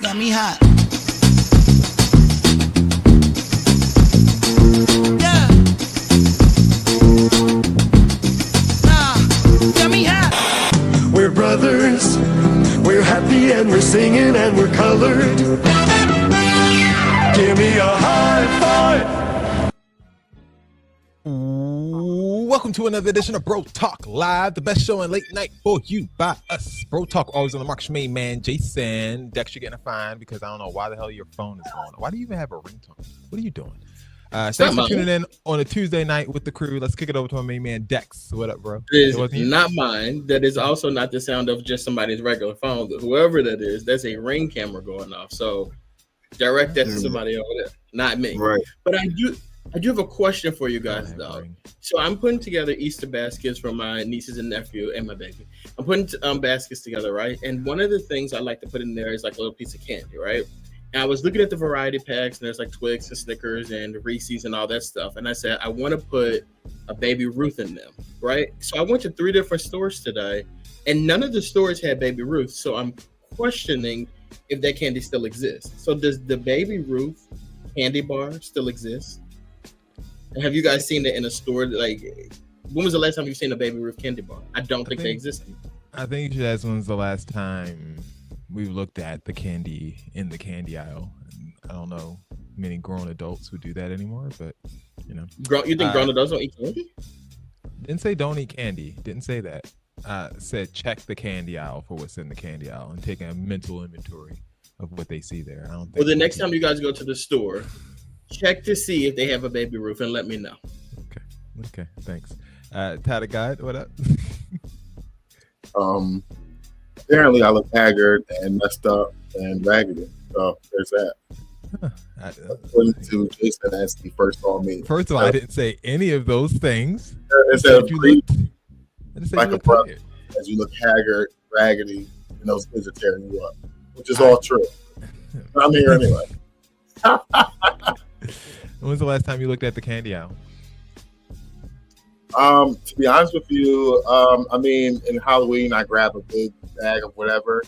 got me hot. Yeah. Got me hot. We're brothers. We're happy and we're singing and we're colored. Give me a high five. Welcome to another edition of Bro Talk Live, the best show in late night for you by us. Bro Talk always on the mark. Main man Jason. Dex, you're getting a fine because I don't know why the hell your phone is going. Why do you even have a ringtone? What are you doing? Thanks for tuning in on a Tuesday night with the crew. Let's kick it over to our main man Dex. What up, bro? It is not mine. That is also not the sound of just somebody's regular phone. Whoever that is, that's a ring camera going off. So direct that to somebody over there, not me. Right. But I do have a question for you guys, though. So I'm putting together Easter baskets for my nieces and nephew and my baby. I'm putting baskets together, right? And one of the things I like to put in there is like a little piece of candy, right? And I was looking at the variety packs, and there's like Twix and Snickers and Reese's and all that stuff. And I said, I want to put a Baby Ruth in them, right? So I went to 3 different stores today, and none of the stores had Baby Ruth. So I'm questioning if that candy still exists. So does the Baby Ruth candy bar still exist? Have you guys seen it in a store? Like, when was the last time you've seen a Baby Ruth candy bar? I think they exist anymore. I think you should ask when's the last time we've looked at the candy in the candy aisle. I don't know many grown adults who do that anymore, but you know. You think grown adults don't eat candy? Didn't say don't eat candy. Didn't say that. Said check the candy aisle for what's in the candy aisle and take a mental inventory of what they see there. I don't think. Well, the next time you guys go to the store, check to see if they have a Baby Ruth and let me know. Okay, thanks. Tyler Guide, what up? Apparently I look haggard and messed up and raggedy. So there's that. According to Jason as he first saw me. First of all, I didn't say any of those things. It said you look like a brother, as you look haggard, raggedy, and those kids are tearing you up, which is all true. I'm here anyway. When was the last time you looked at the candy aisle? To be honest with you, I mean, in Halloween, I grab a big bag of whatever.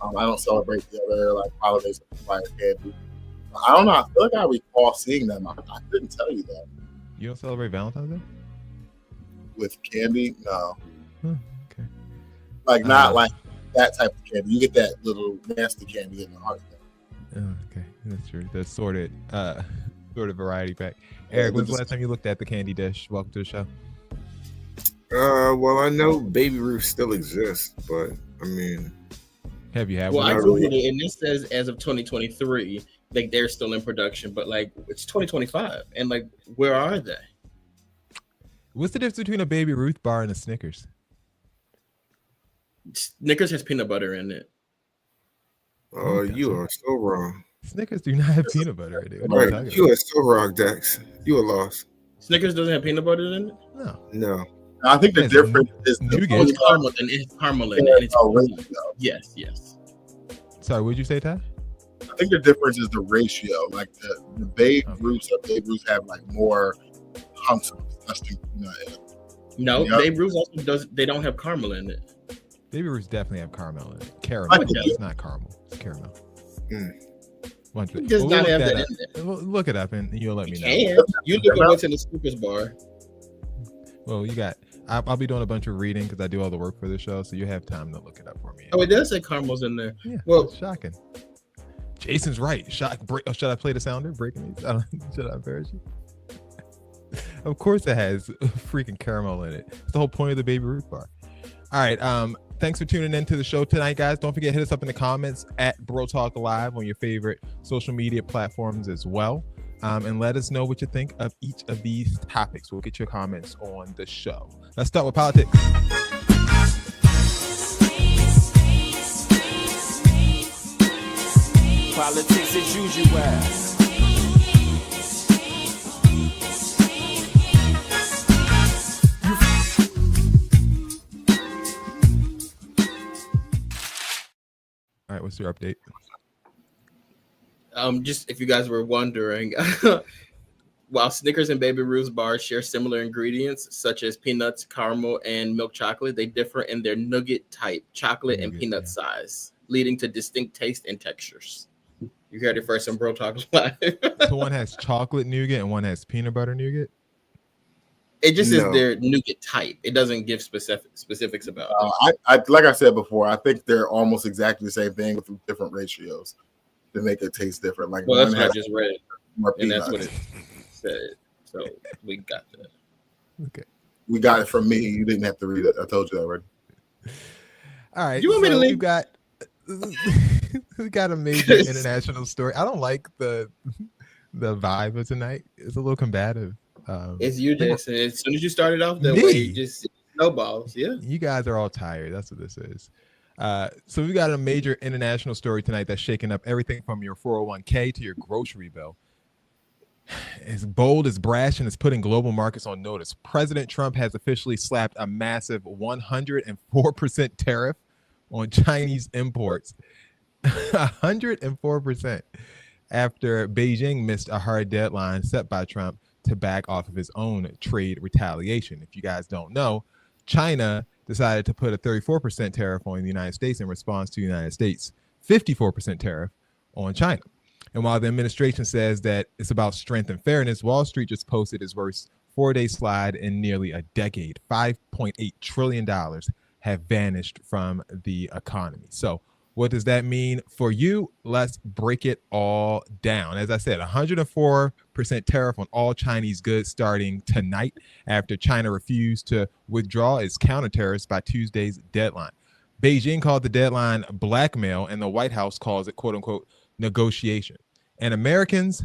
I don't celebrate the other like holidays with fire candy. I don't know. I feel like I recall seeing them. I couldn't tell you that. You don't celebrate Valentine's Day? With candy? No. Okay. Like not like that type of candy. You get that little nasty candy in the heart. Okay, that's true. The sorted variety pack. Eric, when's the last time you looked at the candy dish? Welcome to the show. Well, I know Baby Ruth still exists, but I mean, have you had one? Well, I Googled it, and this says as of 2023, like they're still in production, but like it's 2025, and like where are they? What's the difference between a Baby Ruth bar and a Snickers? Snickers has peanut butter in it. Oh, you are so wrong. Snickers do not have peanut butter in it. Right. You are so wrong, Dex. You are lost. Snickers doesn't have peanut butter in it? No. I think the difference is it's caramel, and it's caramel in it. Yes. Sorry, what did you say, Ty? I think the difference is the ratio. Like the Babe Ruths have like more hunks of custard peanut in it. No, Babe Ruths also they don't have caramel in it. Baby Ruths definitely have caramel in it. Caramel. It's not caramel. It's caramel. It does not have that in there. Look it up and you'll let me know. You look at what's in the Snickers bar. Well, I'll be doing a bunch of reading because I do all the work for the show, so you have time to look it up for me. Oh, it does say caramel's in there. Yeah, well, shocking. Jason's right. Should I play the sounder? Breaking these? Should I embarrass you? Of course it has freaking caramel in it. It's the whole point of the Baby Ruth bar. All right. Thanks for tuning in to the show tonight, guys. Don't forget to hit us up in the comments at Bro Talk Live on your favorite social media platforms as well. And let us know what you think of each of these topics. We'll get your comments on the show. Let's start with politics. Politics as usual. All right, what's your update? Just if you guys were wondering, while Snickers and Baby Ruth's bars share similar ingredients such as peanuts, caramel, and milk chocolate, they differ in their nugget type, chocolate and peanut size, leading to distinct taste and textures. You heard it first on Bro Talk Live. So one has chocolate nougat and one has peanut butter nougat. It just is No. their nougat type. It doesn't give specifics about it. I like I said before, I think they're almost exactly the same thing with different ratios to make it taste different. Like Well, that's one what I has just read, more and peanuts. that's what it said. So we got that. Okay. We got it from me. You didn't have to read it. I told you that already. All right. You want me to so leave? we got a major international story. I don't like the vibe of tonight. It's a little combative. It's you, Jason. As soon as you started off that Me? way, you just snowballs. Yeah. You guys are all tired. That's what this is. So we got a major international story tonight that's shaking up everything from your 401k to your grocery bill. It's bold, it's brash, and it's putting global markets on notice. President Trump has officially slapped a massive 104% tariff on Chinese imports. 104% after Beijing missed a hard deadline set by Trump to back off of his own trade retaliation. If you guys don't know, China decided to put a 34% tariff on the United States in response to the United States' 54% tariff on China. And while the administration says that it's about strength and fairness, Wall Street just posted its worst 4-day slide in nearly a decade. $5.8 trillion have vanished from the economy. So what does that mean for you? Let's break it all down. As I said, 104% tariff on all Chinese goods starting tonight after China refused to withdraw its counter tariffs by Tuesday's deadline. Beijing called the deadline blackmail, and the White House calls it, quote unquote, negotiation. And Americans,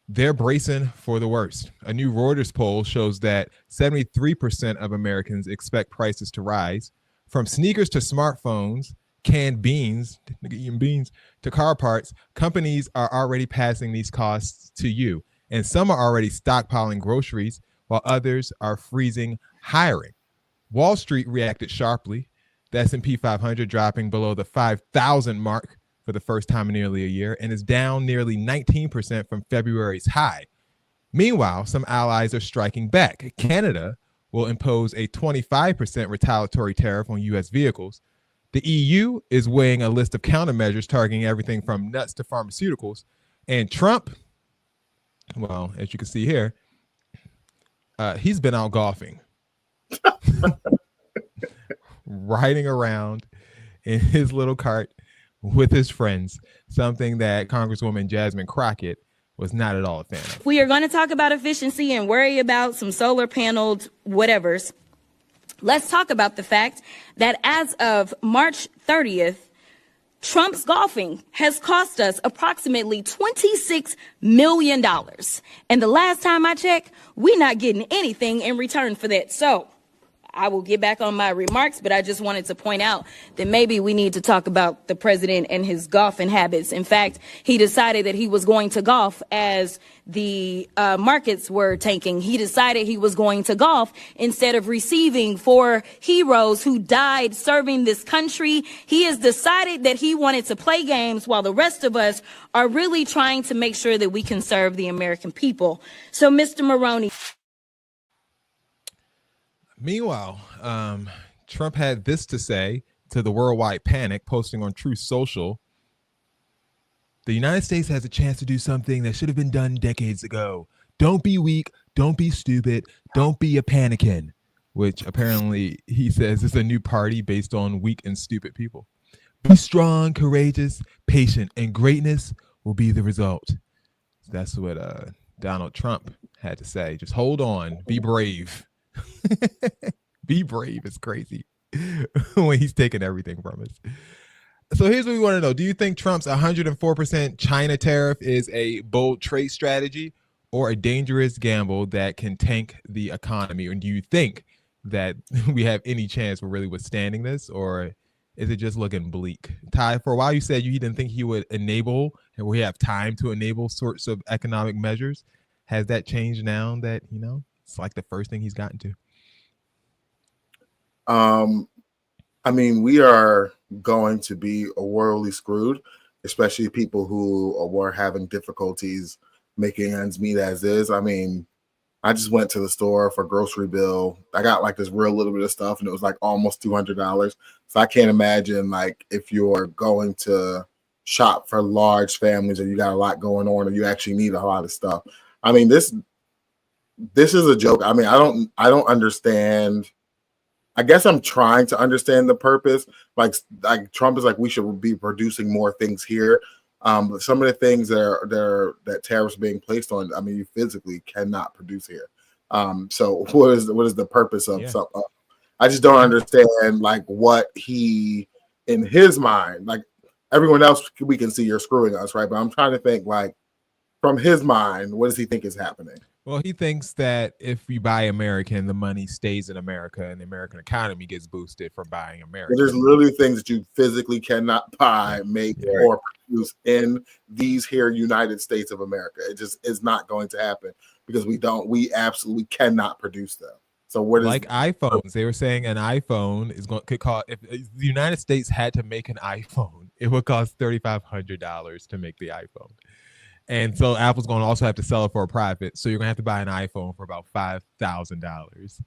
they're bracing for the worst. A new Reuters poll shows that 73% of Americans expect prices to rise. From sneakers to smartphones, canned beans, eating beans, to car parts, companies are already passing these costs to you. And some are already stockpiling groceries while others are freezing hiring. Wall Street reacted sharply. The S&P 500 dropping below the 5,000 mark for the first time in nearly a year and is down nearly 19% from February's high. Meanwhile, some allies are striking back. Canada will impose a 25% retaliatory tariff on U.S. vehicles. The EU is weighing a list of countermeasures targeting everything from nuts to pharmaceuticals. And Trump, well, as you can see here, he's been out golfing, riding around in his little cart with his friends, something that Congresswoman Jasmine Crockett was not at all a fan of. We are going to talk about efficiency and worry about some solar paneled whatevers. Let's talk about the fact that as of March 30th, Trump's golfing has cost us approximately $26 million. And the last time I checked, we're not getting anything in return for that. So I will get back on my remarks, but I just wanted to point out that maybe we need to talk about the president and his golfing habits. In fact, he decided that he was going to golf as the markets were tanking. He decided he was going to golf instead of receiving 4 heroes who died serving this country. He has decided that he wanted to play games while the rest of us are really trying to make sure that we can serve the American people. So, Mr. Maroney. Meanwhile, Trump had this to say to the worldwide panic, posting on Truth Social. The United States has a chance to do something that should have been done decades ago. Don't be weak. Don't be stupid. Don't be a panickin, which apparently he says is a new party based on weak and stupid people. Be strong, courageous, patient, and greatness will be the result. That's what Donald Trump had to say. Just hold on. Be brave. Be brave. It's crazy when he's taking everything from us. So here's what we want to know. Do you think Trump's 104% China tariff is a bold trade strategy or a dangerous gamble that can tank the economy? And do you think that we have any chance of really withstanding this, or is it just looking bleak? Ty, for a while you said you didn't think he would enable, and we have time to enable sorts of economic measures. Has that changed now that, you know, it's like the first thing he's gotten to? I mean, we are going to be worldly screwed, especially people who were having difficulties making ends meet as is. I mean, I just went to the store for grocery bill. I got like this real little bit of stuff, and it was like almost $200. So I can't imagine like if you're going to shop for large families, or you got a lot going on, or you actually need a lot of stuff. I mean, this is a joke. I mean, I don't understand. I guess I'm trying to understand the purpose. Like Trump is like, we should be producing more things here. But some of the things that tariffs being placed on, I mean, you physically cannot produce here. So what is the purpose of something? I just don't understand like what he in his mind, like everyone else we can see you're screwing us, right? But I'm trying to think like from his mind, what does he think is happening? Well, he thinks that if you buy American, the money stays in America and the American economy gets boosted from buying American. There's literally things that you physically cannot buy, make, or produce in these here United States of America. It just is not going to happen because we absolutely cannot produce them. So what is like iPhones? They were saying an iPhone could cost, if the United States had to make an iPhone, it would cost $3,500 to make the iPhone. And so Apple's going to also have to sell it for a profit. So you're going to have to buy an iPhone for about $5,000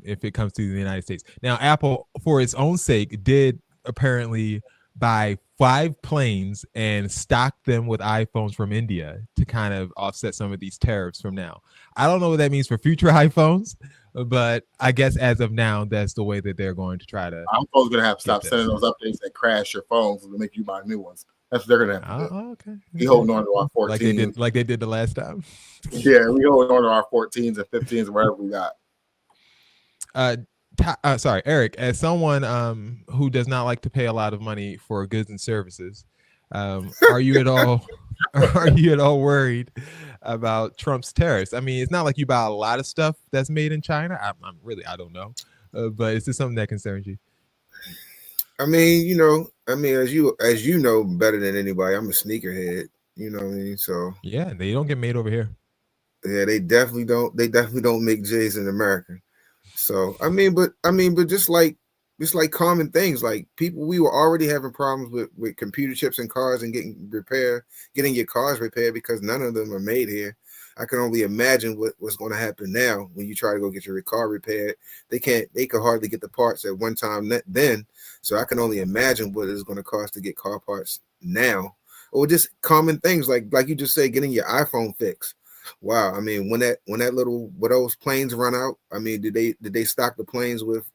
if it comes to the United States. Now, Apple, for its own sake, did apparently buy 5 planes and stock them with iPhones from India to kind of offset some of these tariffs from now. I don't know what that means for future iPhones, but I guess as of now, that's the way that they're going to try to. iPhone's going to have to stop sending those updates that crash your phones to make you buy new ones. That's what they're gonna have to do. Okay. We holding on to our 14s. Like they did the last time. Yeah, we holding on to our 14s and 15s, whatever we got. Sorry, Eric, as someone who does not like to pay a lot of money for goods and services, are you at all worried about Trump's tariffs? I mean, it's not like you buy a lot of stuff that's made in China. I don't know, but is this something that concerns you? I mean, as you know better than anybody, I'm a sneakerhead. You know what I mean? So yeah, they don't get made over here. Yeah, they definitely don't. They definitely don't make J's in America. So but just like common things, like people, we were already having problems with computer chips in cars and getting your cars repaired because none of them are made here. I can only imagine what's going to happen now when you try to go get your car repaired. They could hardly get the parts at one time then. So I can only imagine what it's going to cost to get car parts now, or just common things like you just said, getting your iPhone fixed. Wow, I mean, when those planes run out, I mean, did they stock the planes with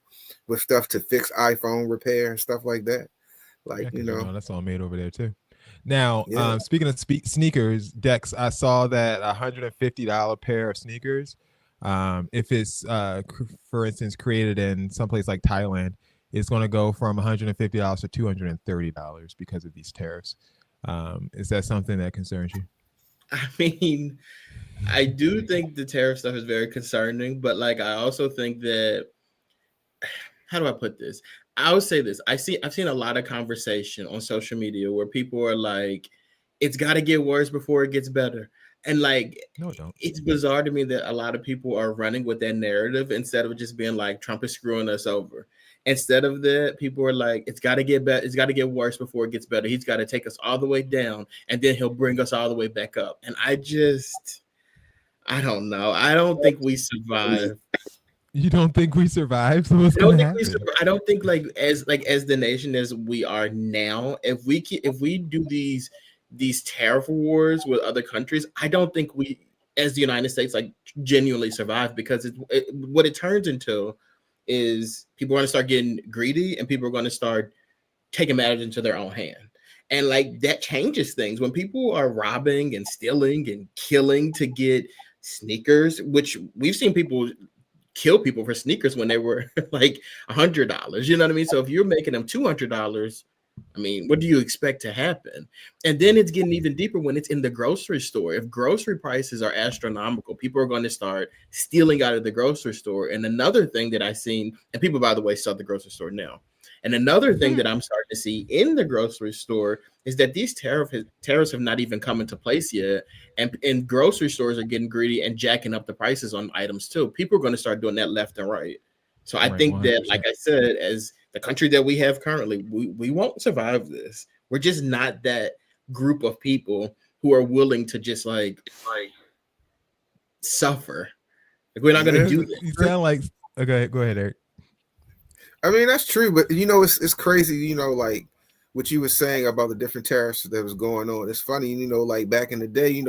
stuff to fix iPhone repair and stuff like that? Like, that's all made over there too. Now, speaking of sneakers, Dex, I saw that $150 pair of sneakers, if it's, for instance, created in someplace like Thailand, it's going to go from $150 to $230 because of these tariffs. Is that something that concerns you? I mean, I do think the tariff stuff is very concerning, but like I also think that, how do I put this? I would say this. I've seen a lot of conversation on social media where people are like, it's got to get worse before it gets better. And like, no, don't. It's bizarre to me that a lot of people are running with that narrative instead of just being like, Trump is screwing us over. Instead of that, people are like, it's got to get better. It's got to get worse before it gets better. He's got to take us all the way down and then he'll bring us all the way back up. And I don't know. I don't think we survive. You don't think we survive? So what's going to happen? I don't think as the nation as we are now, if we do these tariff wars with other countries, I don't think we, as the United States, like genuinely survive, because what it turns into is people are going to start getting greedy and people are going to start taking matters into their own hand. And like that changes things when people are robbing and stealing and killing to get sneakers, which we've seen people kill people for sneakers when they were like $100. You know what I mean? So if you're making them $200, I mean, what do you expect to happen? And then it's getting even deeper when it's in the grocery store. If grocery prices are astronomical, people are going to start stealing out of the grocery store. And another thing that I've seen, and people, by the way, sell the grocery store now. And another thing that I'm starting to see in the grocery store is that these tariffs have not even come into place yet. And grocery stores are getting greedy and jacking up the prices on items too. People are going to start doing that left and right. So I think 100%. That, like I said, as the country that we have currently, we won't survive this. We're just not that group of people who are willing to just like suffer. Like we're not going to do this. You sound like, okay, go ahead, Eric. I mean, that's true, but it's crazy, like what you were saying about the different tariffs that was going on. It's funny, like back in the day,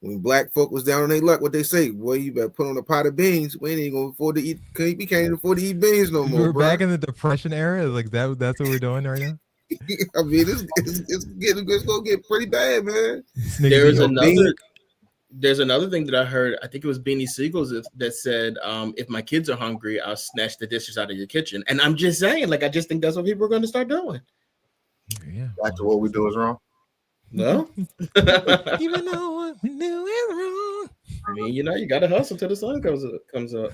when black folk was down on their luck, what they say, boy, you better put on a pot of beans. We ain't gonna afford to eat. We can't afford to eat beans no more. We're back in the Depression era. Like that. That's what we're doing right now. I mean, it's gonna get pretty bad, man. There's another thing that I heard. I think it was Beanie Siegels that said, "If my kids are hungry, I'll snatch the dishes out of your kitchen." And I'm just saying, like, I just think that's what people are going to start doing. Yeah. Back to what we do is wrong. No. Even though what we do is wrong. I mean, you got to hustle till the sun comes up.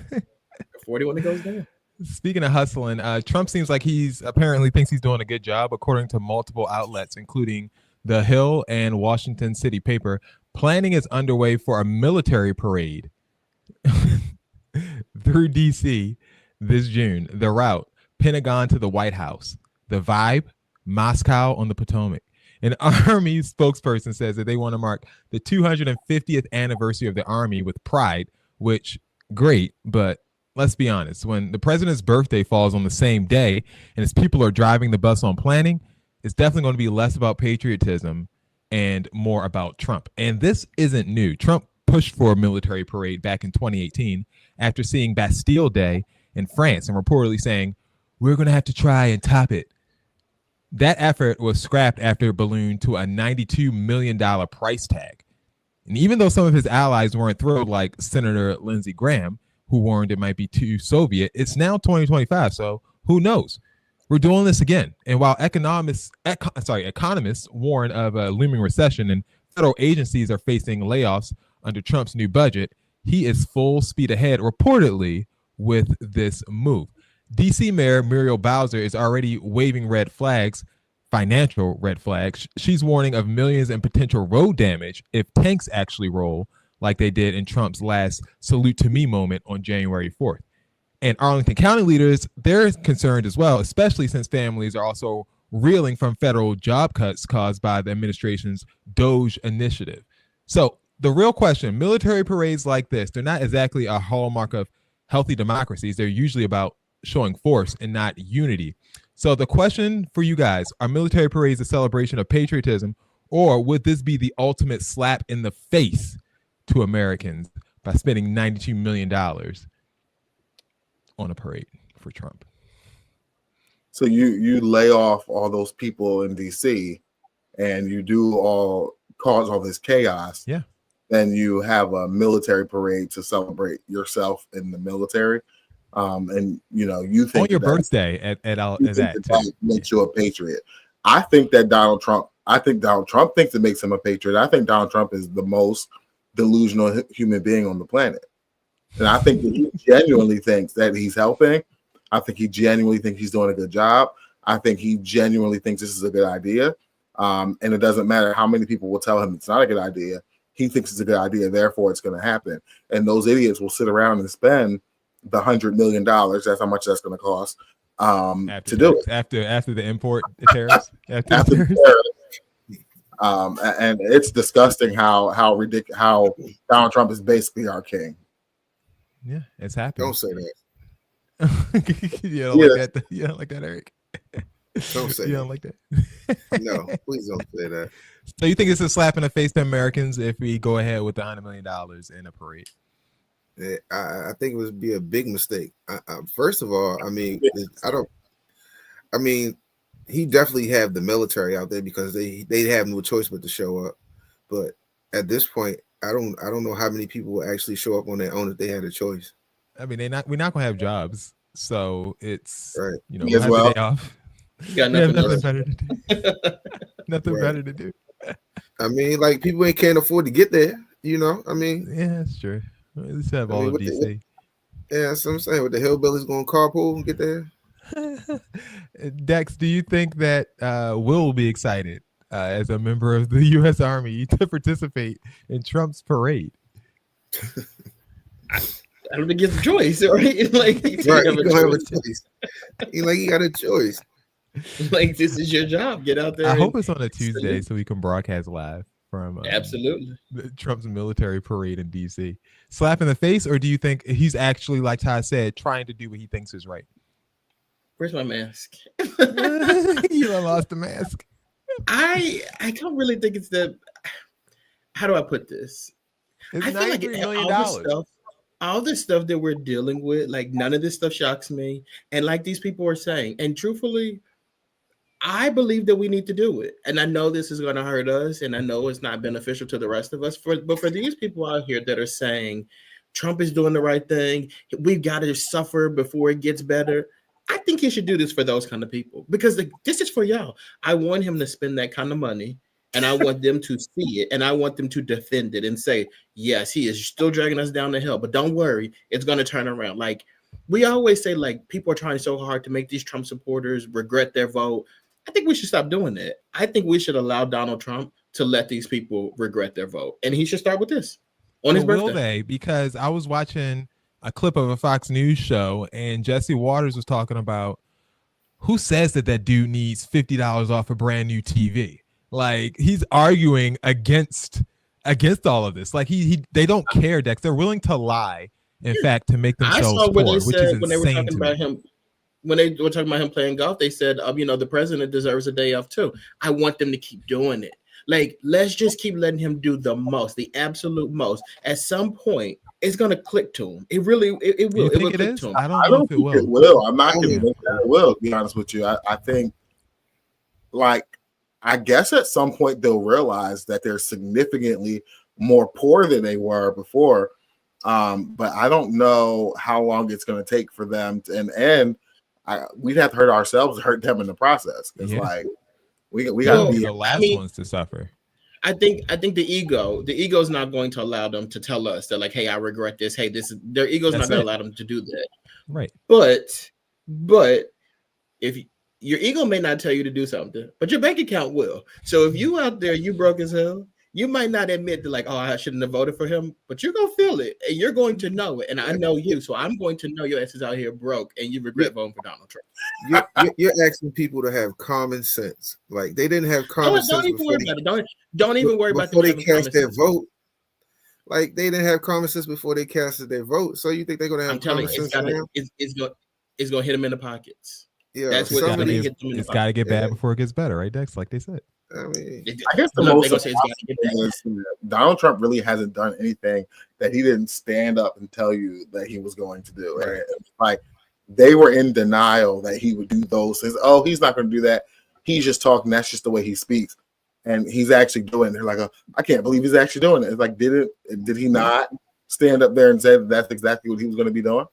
40 when it goes down. Speaking of hustling, Trump seems like he's apparently thinks he's doing a good job, according to multiple outlets, including The Hill and Washington City Paper. Planning is underway for a military parade through D.C. this June. The route, Pentagon to the White House. The vibe, Moscow on the Potomac. An Army spokesperson says that they want to mark the 250th anniversary of the Army with pride, which, great, but let's be honest. When the president's birthday falls on the same day and his people are driving the bus on planning, it's definitely going to be less about patriotism and more about Trump. And this isn't new. Trump pushed for a military parade back in 2018 after seeing Bastille Day in France and reportedly saying, we're going to have to try and top it. That effort was scrapped after it ballooned to a $92 million price tag. And even though some of his allies weren't thrilled, like Senator Lindsey Graham, who warned it might be too Soviet, it's now 2025, so who knows? We're doing this again. And while economists warn of a looming recession and federal agencies are facing layoffs under Trump's new budget, he is full speed ahead, reportedly, with this move. D.C. Mayor Muriel Bowser is already waving red flags, financial red flags. She's warning of millions in potential road damage if tanks actually roll like they did in Trump's last salute to me moment on January 4th. And Arlington County leaders, they're concerned as well, especially since families are also reeling from federal job cuts caused by the administration's DOGE initiative. So the real question, military parades like this, they're not exactly a hallmark of healthy democracies. They're usually about showing force and not unity. So the question for you guys, are military parades a celebration of patriotism, or would this be the ultimate slap in the face to Americans by spending $92 million on a parade for Trump? So you lay off all those people in DC and you cause all this chaos. Yeah. Then you have a military parade to celebrate yourself in the military. And you think on your birthday at that makes you a patriot. I think Donald Trump thinks it makes him a patriot. I think Donald Trump is the most delusional human being on the planet. And I think that he genuinely thinks that he's helping. I think he genuinely thinks he's doing a good job. I think he genuinely thinks this is a good idea. And it doesn't matter how many people will tell him it's not a good idea. He thinks it's a good idea, therefore it's going to happen. And those idiots will sit around and spend the $100 million. That's how much that's going to cost to do it. After the import tariffs. After the tariffs. And it's disgusting how ridiculous, how Donald Trump is basically our king. Yeah, it's happening. Don't say that. You don't like that, Eric? Don't say you that. Don't like that? No, please don't say that. So you think it's a slap in the face to Americans if we go ahead with the $100 million in a parade? I think it would be a big mistake. First of all, he definitely have the military out there because they have no choice but to show up. But at this point, I don't know how many people will actually show up on their own if they had a choice. I mean, we're not gonna have jobs, so it's right. We'll have the day off. You got nothing better to do. Nothing better to do. I mean, like people can't afford to get there. I mean, yeah, that's true. Let's have all of DC. Yeah, that's what I'm saying. With the hillbillies going carpool and get there. Dex, do you think that Will be excited as a member of the U.S. Army to participate in Trump's parade? I don't think it's a choice, right? Like, you have a choice. He got a choice. Like, this is your job. Get out there. I hope it's on a Tuesday so we can broadcast live from absolutely Trump's military parade in D.C. Slap in the face, or do you think he's actually, like Ty said, trying to do what he thinks is right? Where's my mask? You done lost the mask. I don't really think it's the. How do I put this? It's I feel like $93 million. all this stuff that we're dealing with, like none of this stuff shocks me. And like these people are saying, and truthfully, I believe that we need to do it. And I know this is going to hurt us, and I know it's not beneficial to the rest of us. But for these people out here that are saying Trump is doing the right thing, we've got to suffer before it gets better. I think he should do this for those kind of people because this is for y'all. I want him to spend that kind of money, and I want them to see it, and I want them to defend it and say, yes, he is still dragging us down the hill, but don't worry, it's going to turn around. Like we always say, like people are trying so hard to make these Trump supporters regret their vote. I think we should stop doing that. I think we should allow Donald Trump to let these people regret their vote, and he should start with this on his birthday. Will they? Because I was watching a clip of a Fox News show, and Jesse Waters was talking about who says that dude needs $50 off a brand new TV. Like he's arguing against all of this. Like they don't care, Dex. They're willing to lie, in fact, to make themselves poor, which is insane. When they were talking about him, when they were talking about him playing golf, they said, the president deserves a day off too. I want them to keep doing it. Like, let's just keep letting him do the most, the absolute most. At some point, it's gonna click to him. It really, it will. It will click to him. I don't know if it will. I'm not convinced that it will. To be honest with you, I think, like, I guess at some point they'll realize that they're significantly more poor than they were before. But I don't know how long it's going to take for them to, we'd have to hurt ourselves, hurt them in the process. It's like we got to be the last ones to suffer. I think the ego is not going to allow them to tell us that, like, hey, I regret this. Hey, their ego's not going to allow them to do that. Right. But if your ego may not tell you to do something, but your bank account will. So if you out there, you broke as hell, you might not admit that, like, oh, I shouldn't have voted for him, but you're going to feel it and you're going to know it. And I know you. So I'm going to know your ass is out here broke and you regret voting for Donald Trump. You're asking people to have common sense. Like they didn't have common sense. Don't even worry about it. Don't even worry about before they cast their vote. Like they didn't have common sense before they casted their vote. So you think they're going to have I'm telling you, it's going to hit them in the pockets. Yeah, that's what it's got to get bad before it gets better, right, Dex? Like they said. I guess the most is Donald Trump really hasn't done anything that he didn't stand up and tell you that he was going to do. Right? Like they were in denial that he would do those things. Oh, he's not going to do that. He's just talking. That's just the way he speaks, and he's actually doing it. They're like, I can't believe he's actually doing it. It's like, did he not stand up there and say that that's exactly what he was going to be doing?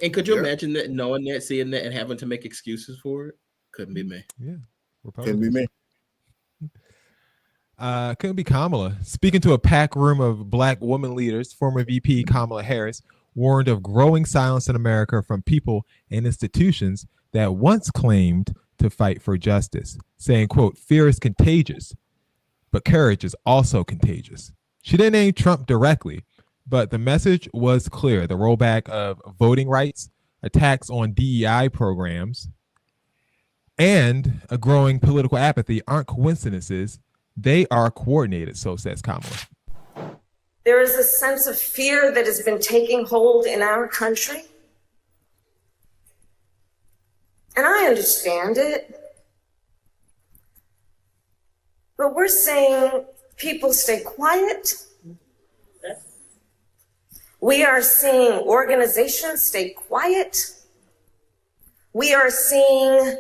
And could you imagine that, knowing that, seeing that, and having to make excuses for it? Couldn't be me. Yeah, couldn't be me. Couldn't be Kamala. Speaking to a packed room of Black woman leaders, former VP Kamala Harris warned of growing silence in America from people and institutions that once claimed to fight for justice, saying, quote, fear is contagious, but courage is also contagious. She didn't name Trump directly, but the message was clear. The rollback of voting rights, attacks on DEI programs, and a growing political apathy aren't coincidences. They are coordinated, so says Kamala. There is a sense of fear that has been taking hold in our country. And I understand it. But we're saying people stay quiet. We are seeing organizations stay quiet. We are seeing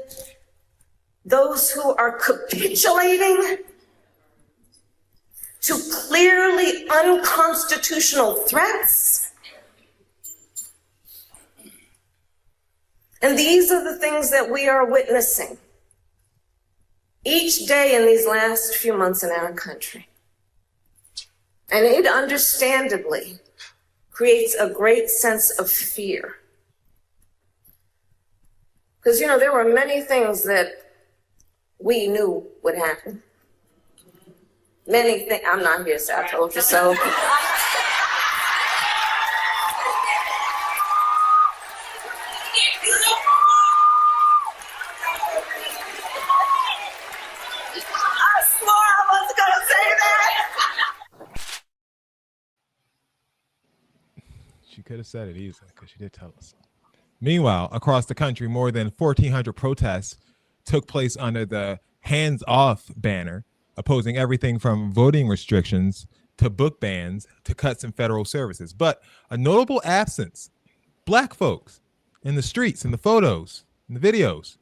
those who are capitulating to clearly unconstitutional threats. And these are the things that we are witnessing each day in these last few months in our country. And it understandably creates a great sense of fear. Because, there were many things that we knew would happen. Many things. I'm not here, so I told you so. She could have said it easily because she did tell us. Meanwhile, across the country, more than 1,400 protests took place under the Hands Off banner, opposing everything from voting restrictions to book bans to cuts in federal services. But a notable absence, Black folks in the streets, in the photos, in the videos.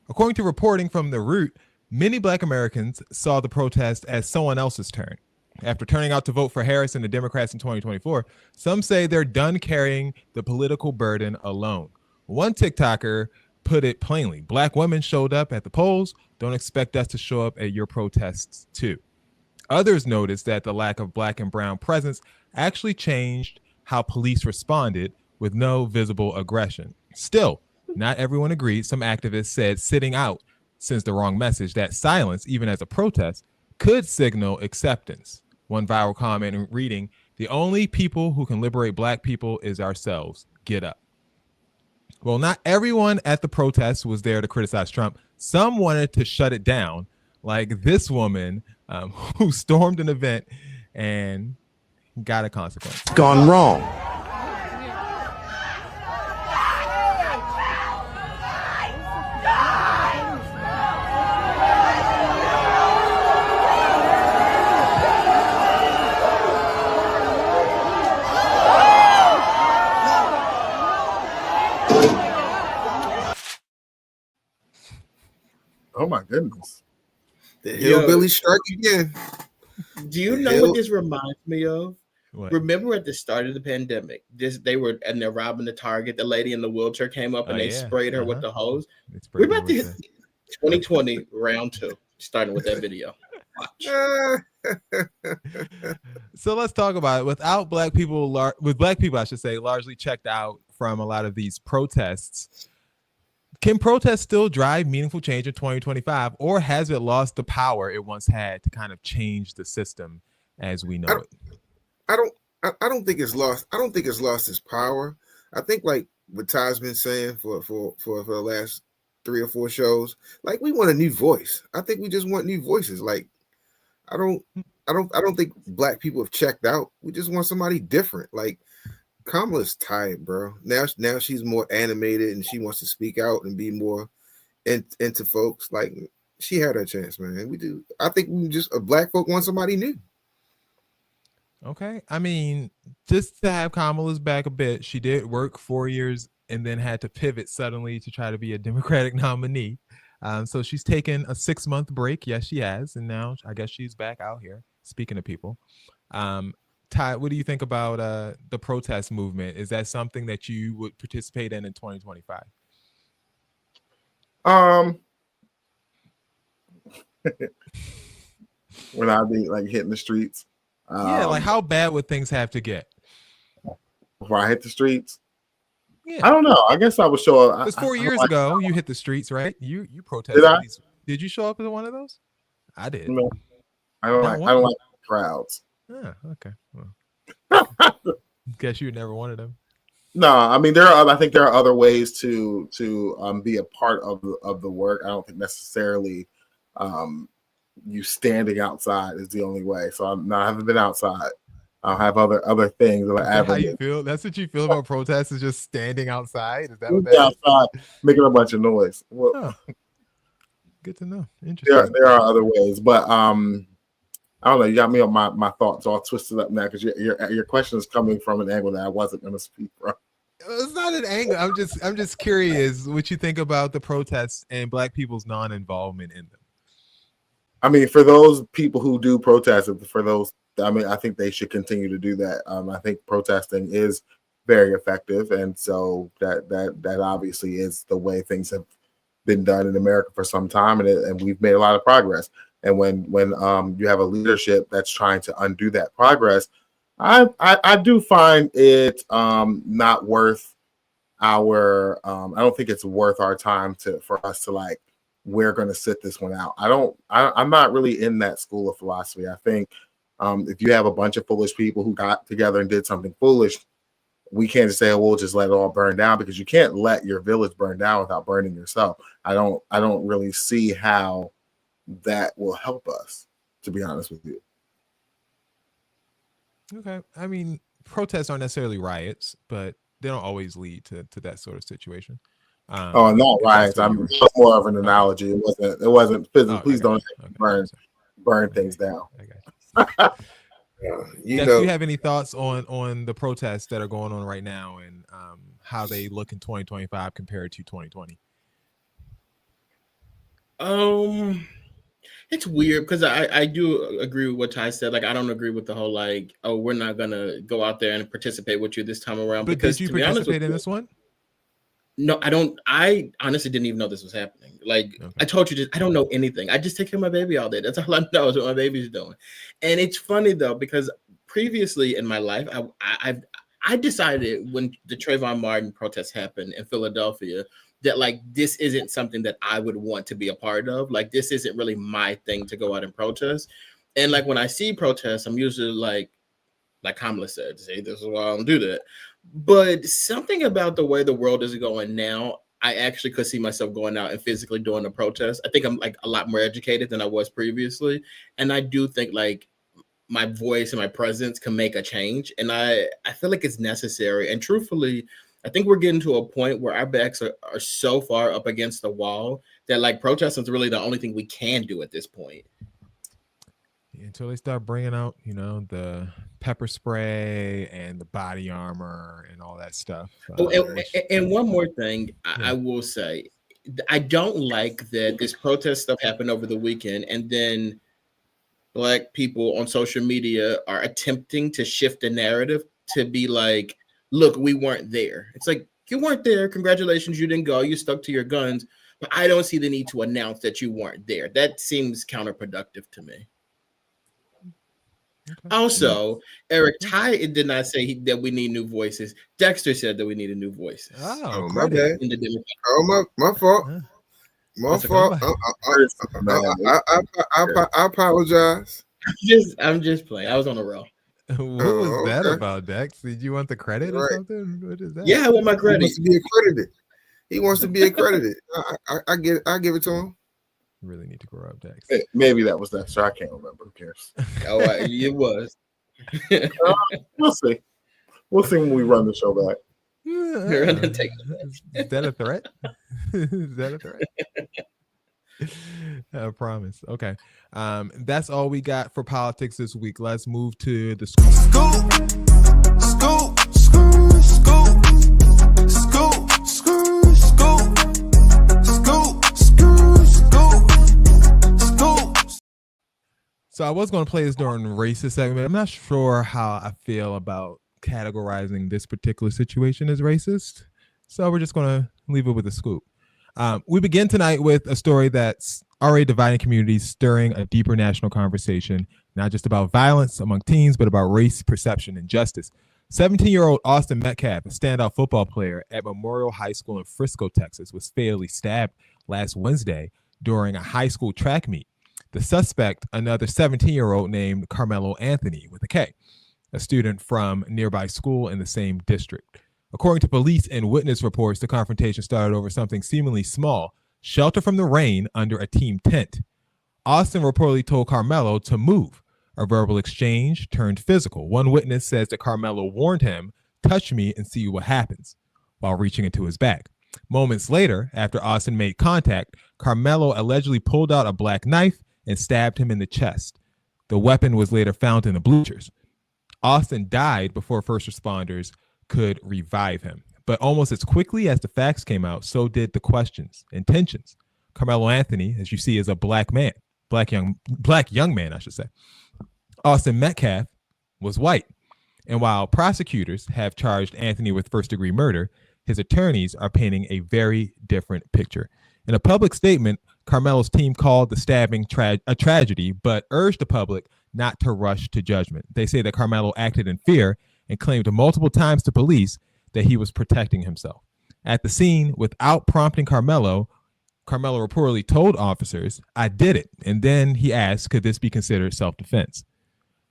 According to reporting from The Root, many Black Americans saw the protest as someone else's turn. After turning out to vote for Harris and the Democrats in 2024, some say they're done carrying the political burden alone. One TikToker put it plainly: Black women showed up at the polls. Don't expect us to show up at your protests too. Others noticed that the lack of Black and brown presence actually changed how police responded with no visible aggression. Still, not everyone agreed. Some activists said sitting out sends the wrong message, that silence, even as a protest, could signal acceptance. One viral comment reading, "The only people who can liberate Black people is ourselves. Get up." Well, not everyone at the protest was there to criticize Trump. Some wanted to shut it down, like this woman who stormed an event and got a consequence. Gone wrong. Oh my goodness. The hillbilly strike again. Do you know what this reminds me of? What? Remember at the start of the pandemic, they're robbing the Target. The lady in the wheelchair came up and they sprayed her with the hose. We're about to hit 2020 round 2, starting with that video. So let's talk about it. With Black people, I should say, largely checked out from a lot of these protests, can protests still drive meaningful change in 2025, or has it lost the power it once had to kind of change the system as we know it? I don't think it's lost. I don't think it's lost its power. I think, like what Ty's been saying for the last 3 or 4 shows, like, we want a new voice. I think we just want new voices. Like, I don't think Black people have checked out. We just want somebody different. Like, Kamala's tired, bro. Now she's more animated and she wants to speak out and be more into folks. Like, she had her chance, man. We do. I think we just Black folk want somebody new. Okay. I mean, just to have Kamala's back a bit, she did work 4 years and then had to pivot suddenly to try to be a Democratic nominee. So she's taken a 6-month break. Yes, she has. And now I guess she's back out here speaking to people. Ty, what do you think about the protest movement? Is that something that you would participate in 2025? When I be like hitting the streets. Yeah, like how bad would things have to get before I hit the streets? Yeah, I don't know. I guess I would show up. Because 4 years ago, you hit the streets, right? You protested. Did I? Did you show up as one of those? I did. No, I don't like crowds. Oh, okay. Well, guess you were never one of them. No, I mean I think there are other ways to be a part of the work. I don't think necessarily you standing outside is the only way. So I haven't been outside. I'll have other things. How you feel? That's what you feel about protests, is just standing outside? Is that what that outside making a bunch of noise? Well, good to know. Interesting. There are other ways, but I don't know. You got me on my thoughts all twisted up now because your question is coming from an angle that I wasn't going to speak from. It's not an angle. I'm just curious what you think about the protests and Black people's non-involvement in them. I mean, for those people who do protest, I think they should continue to do that. I think protesting is very effective, and so that obviously is the way things have been done in America for some time, and we've made a lot of progress. And when you have a leadership that's trying to undo that progress, I do find it not worth our. I don't think it's worth our time for us to like. We're going to sit this one out. I'm not really in that school of philosophy. I think if you have a bunch of foolish people who got together and did something foolish, we can't just say, oh, we'll just let it all burn down, because you can't let your village burn down without burning yourself. I don't really see how that will help us, to be honest with you. Okay. I mean, protests aren't necessarily riots, but they don't always lead to that sort of situation. Oh, not riots. I'm more of an analogy. It wasn't physical. Please don't burn things down. I got you. Do you have any thoughts on the protests that are going on right now and how they look in 2025 compared to 2020? It's weird because I do agree with what Ty said. Like, I don't agree with the whole like, oh, we're not gonna go out there and participate with you this time around. But because did you participate in this one? No, I don't. I honestly didn't even know this was happening. Like, okay. I told you, I don't know anything. I just take care of my baby all day. That's all I know is what my baby's doing. And it's funny though, because previously in my life, I decided when the Trayvon Martin protests happened in Philadelphia that like this isn't something that I would want to be a part of. Like, this isn't really my thing to go out and protest. And like when I see protests, I'm usually like Kamala said, say this is why I don't do that. But something about the way the world is going now, I actually could see myself going out and physically doing a protest. I think I'm like a lot more educated than I was previously. And I do think like my voice and my presence can make a change. And I feel like it's necessary. And truthfully, I think we're getting to a point where our backs are so far up against the wall that like protesting is really the only thing we can do at this point. Until they start bringing out, the pepper spray and the body armor and all that stuff. And one more thing I will say, I don't like that this protest stuff happened over the weekend and then Black people on social media are attempting to shift the narrative to be like, look, we weren't there. It's like, you weren't there. Congratulations, you didn't go. You stuck to your guns. But I don't see the need to announce that you weren't there. That seems counterproductive to me. Okay. Also, Eric Ty did not say that we need new voices. Dexter said that we needed new voices. Oh, my bad. My fault. My fault. I apologize. I'm just playing. I was on a roll. What was that about, Dex? Did you want the credit or something? What is that? Yeah, I want my credit. He wants to be accredited. I give it to him. Really need to grow up, Dex. Maybe that was Dexter. I can't remember. Who cares? Oh, it was. We'll see. We'll see when we run the show back. Is that a threat? Is that a threat? I promise. Okay. That's all we got for politics this week. Let's move to the school. So I was going to play this during the racist segment. I'm not sure how I feel about categorizing this particular situation as racist. So we're just going to leave it with a scoop. We begin tonight with a story that's already dividing communities, stirring a deeper national conversation, not just about violence among teens, but about race, perception, and justice. 17-year-old Austin Metcalf, a standout football player at Memorial High School in Frisco, Texas, was fatally stabbed last Wednesday during a high school track meet. The suspect, another 17-year-old named Carmelo Anthony with a K, a student from a nearby school in the same district. According to police and witness reports, the confrontation started over something seemingly small, shelter from the rain under a team tent. Austin reportedly told Carmelo to move. A verbal exchange turned physical. One witness says that Carmelo warned him, "Touch me and see what happens," while reaching into his bag. Moments later, after Austin made contact, Carmelo allegedly pulled out a black knife and stabbed him in the chest. The weapon was later found in the bleachers. Austin died before first responders could revive him. But almost as quickly as the facts came out, so did the questions and tensions. Carmelo Anthony, as you see, is a black young man, I should say. Austin Metcalf was white. And while prosecutors have charged Anthony with first-degree murder, his attorneys are painting a very different picture. In a public statement, Carmelo's team called the stabbing a tragedy, but urged the public not to rush to judgment. They say that Carmelo acted in fear and claimed multiple times to police that he was protecting himself. At the scene, without prompting Carmelo reportedly told officers, "I did it." And then he asked, could this be considered self-defense?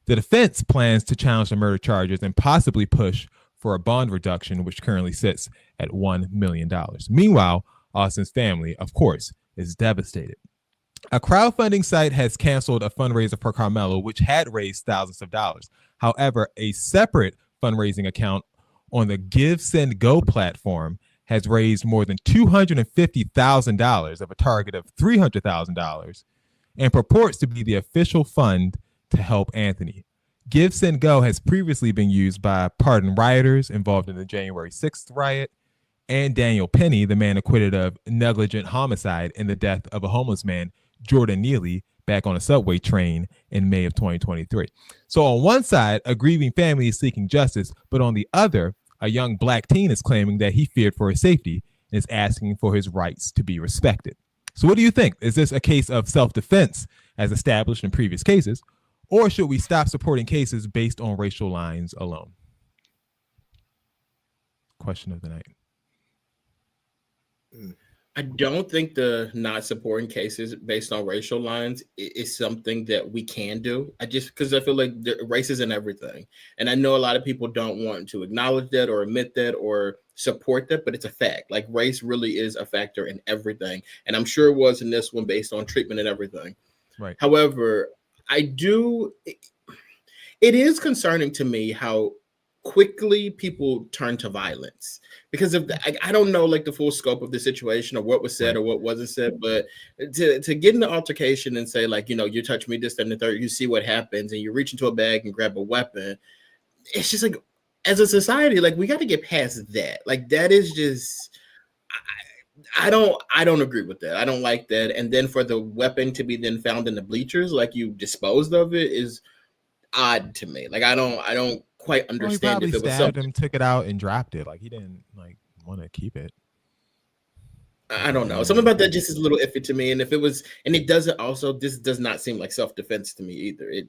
The defense plans to challenge the murder charges and possibly push for a bond reduction, which currently sits at $1 million. Meanwhile, Austin's family, of course, is devastated. A crowdfunding site has canceled a fundraiser for Carmelo, which had raised thousands of dollars. However, a separate fundraising account on the Give Send Go platform has raised more than $250,000 of a target of $300,000 and purports to be the official fund to help Anthony. Give Send Go has previously been used by pardoned rioters involved in the January 6th riot and Daniel Penny, the man acquitted of negligent homicide in the death of a homeless man, Jordan Neely, back on a subway train in May of 2023. So on one side, a grieving family is seeking justice, but on the other, a young black teen is claiming that he feared for his safety and is asking for his rights to be respected. So what do you think? Is this a case of self-defense as established in previous cases, or should we stop supporting cases based on racial lines alone? Question of the night. I don't think the not supporting cases based on racial lines is something that we can do. Because I feel like race is in everything. And I know a lot of people don't want to acknowledge that or admit that or support that, but it's a fact. Like race really is a factor in everything. And I'm sure it was in this one based on treatment and everything. Right. However, it is concerning to me how quickly people turn to violence because of I don't know like the full scope of the situation or what was said or what wasn't said, but to get in the altercation and say like, you touch me this and the third, you see what happens and you reach into a bag and grab a weapon. It's just like, as a society, like we got to get past that. Like that is just, I don't agree with that. I don't like that. And then for the weapon to be then found in the bleachers, like you disposed of it is odd to me. Like I don't quite understand he if it was stabbed something. him, took it out and dropped it. Like he didn't like want to keep it. I don't know. Something about that just is a little iffy to me. And if it was, and it doesn't also, this does not seem like self-defense to me either. I'm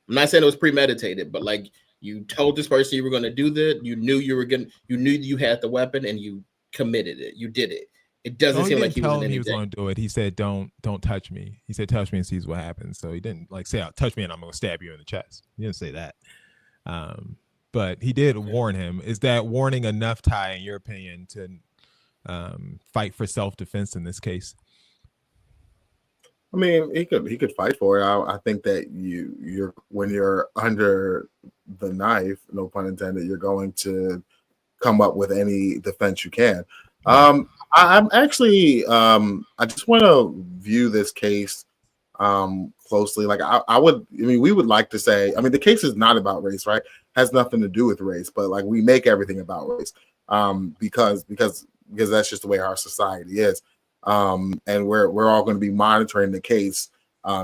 not saying it was premeditated, but like you told this person you were going to do that. You knew you had the weapon and you committed it. You did it. It doesn't seem like he was going to do it. He said, don't touch me. He said, touch me and sees what happens. So he didn't like say, touch me and I'm going to stab you in the chest. He didn't say that. But he did warn him. Is that warning enough, Ty, in your opinion, to fight for self-defense in this case? I mean, he could fight for it. I think that you're when you're under the knife, no pun intended, you're going to come up with any defense you can. I'm actually I just want to view this case closely. Like we would like to say, the case is not about race, right? Has nothing to do with race, but like we make everything about race because that's just the way our society is. And we're all going to be monitoring the case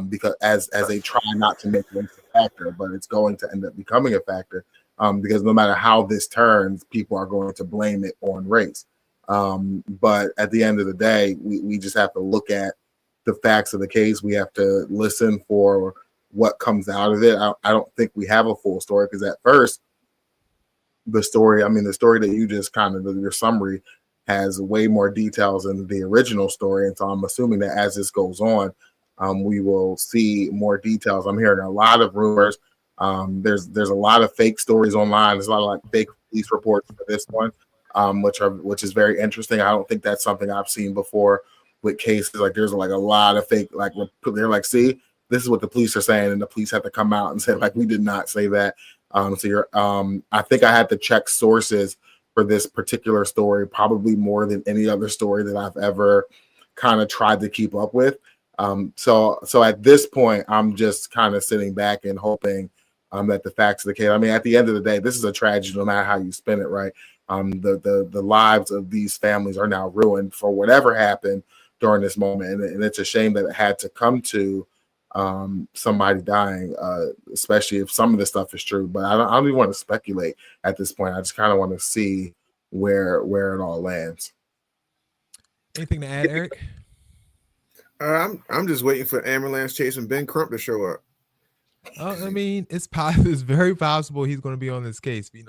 because as they try not to make race a factor, but it's going to end up becoming a factor because no matter how this turns, people are going to blame it on race. But at the end of the day, we just have to look at the facts of the case. We have to listen for what comes out of it. I don't think we have a full story because at first the story that you just your summary has way more details than the original story. And so I'm assuming that as this goes on, we will see more details. I'm hearing a lot of rumors. There's a lot of fake stories online. There's a lot of like fake police reports for this one, which is very interesting. I don't think that's something I've seen before with cases. Like there's like a lot of fake, like they're like, see, this is what the police are saying, and the police have to come out and say like we did not say that. I think I had to check sources for this particular story, probably more than any other story that I've ever kind of tried to keep up with. So at this point, I'm just kind of sitting back and hoping that the facts of the case. At the end of the day, this is a tragedy, no matter how you spin it, right? The lives of these families are now ruined for whatever happened during this moment, and it's a shame that it had to come to somebody dying, especially if some of this stuff is true. But I don't even want to speculate at this point. I just kind of want to see where it all lands. Anything to add, Eric? I'm just waiting for ambulance chasing Ben Crump to show up. It's very possible he's going to be on this case. We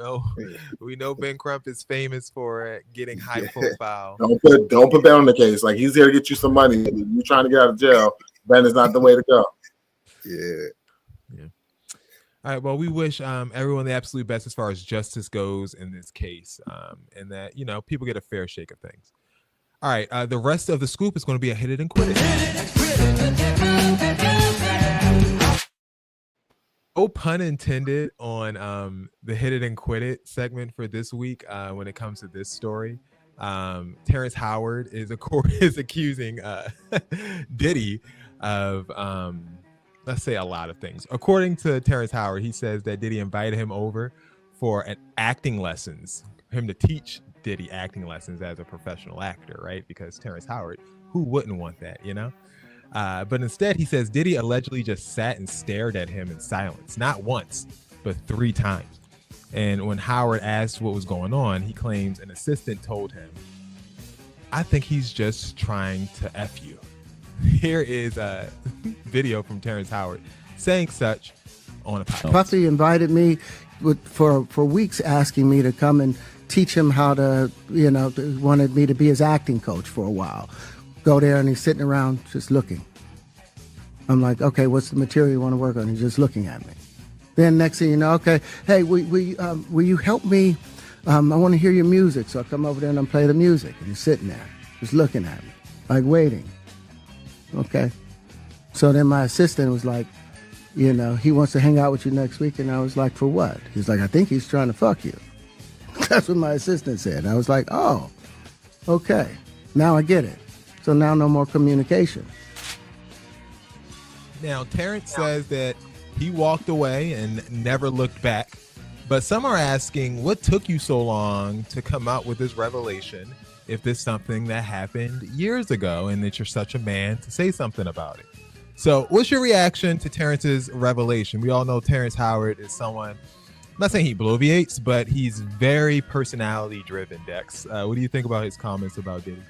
know Ben Crump is famous for getting high profile. Don't put Ben on the case. Like he's here to get you some money. If you're trying to get out of jail, Ben is not the way to go. Yeah. All right. Well, we wish everyone the absolute best as far as justice goes in this case, and that people get a fair shake of things. All right. The rest of the scoop is going to be a hit it and quit it. Oh, pun intended on the Hit It and Quit It segment for this week. When it comes to this story, Terrence Howard is accusing Diddy of let's say a lot of things. According to Terrence Howard, he says that Diddy invited him over for an acting lessons, him to teach Diddy acting lessons as a professional actor, right? Because Terrence Howard, who wouldn't want that, you know? But instead, he says Diddy allegedly just sat and stared at him in silence, not once, but 3 times. And when Howard asked what was going on, he claims an assistant told him, "I think he's just trying to F you." Here is a video from Terrence Howard saying such on a podcast. Puffy invited me for weeks, asking me to come and teach him how to, wanted me to be his acting coach for a while. Go there and he's sitting around just looking. I'm like, okay, what's the material you want to work on? He's just looking at me. Then next thing you know, okay, hey, will you help me? I want to hear your music. So I come over there and I play the music. And he's sitting there, just looking at me, like waiting. Okay. So then my assistant was like, he wants to hang out with you next week. And I was like, for what? He's like, I think he's trying to fuck you. That's what my assistant said. I was like, oh, okay. Now I get it. So now no more communication. Now, Terrence says that he walked away and never looked back. But some are asking, what took you so long to come out with this revelation if this is something that happened years ago and that you're such a man to say something about it? So what's your reaction to Terrence's revelation? We all know Terrence Howard is someone, I'm not saying he bloviates, but he's very personality driven, Dex. What do you think about his comments about Diddy?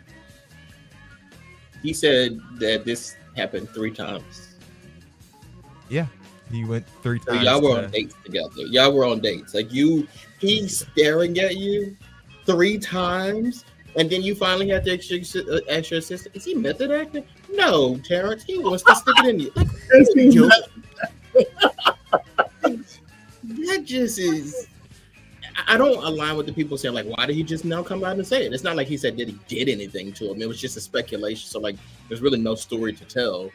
He said that this happened 3 times. Yeah, he went 3 times. So y'all were on dates together. Y'all were on dates. Like he's staring at you 3 times, and then you finally have to ask your assistant, is he method acting? No, Terrence, he wants to stick it in you. That just is. I don't align with the people saying, like, why did he just now come out and say it? It's not like he said Diddy did anything to him. It was just a speculation. So, like, there's really no story to tell.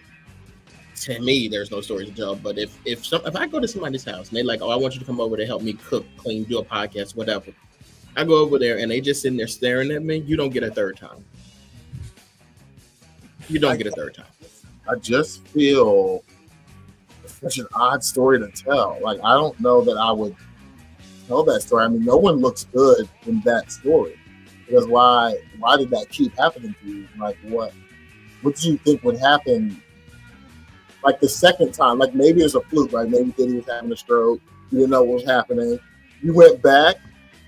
To me, there's no story to tell. But if I go to somebody's house and they're like, oh, I want you to come over to help me cook, clean, do a podcast, whatever. I go over there and they just sitting there staring at me. You don't get a third time. You don't get a third time. I just feel it's such an odd story to tell. Like, I don't know that I would tell that story. I mean, no one looks good in that story. Because why did that keep happening to you? Like, what do you think would happen? Like the second time, like maybe it's a fluke, right? Maybe Diddy was having a stroke. You didn't know what was happening. You went back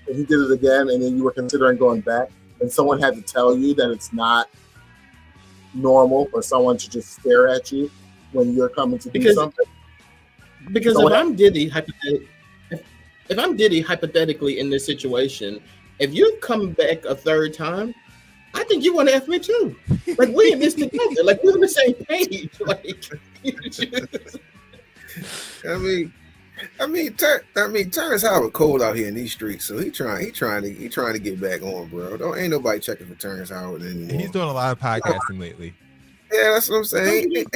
and he did it again, and then you were considering going back, and someone had to tell you that it's not normal for someone to just stare at you when you're coming to do something. Because if I'm Diddy, hypothetically in this situation, if you come back a third time, I think you want to F me too. Like, we in this together. Like, we're on the same page. Like, I mean, Terrence Howard cold out here in these streets, so he trying to get back on, bro. Ain't nobody checking for Terrence Howard anymore. He's doing a lot of podcasting lately. Yeah, that's what I'm saying.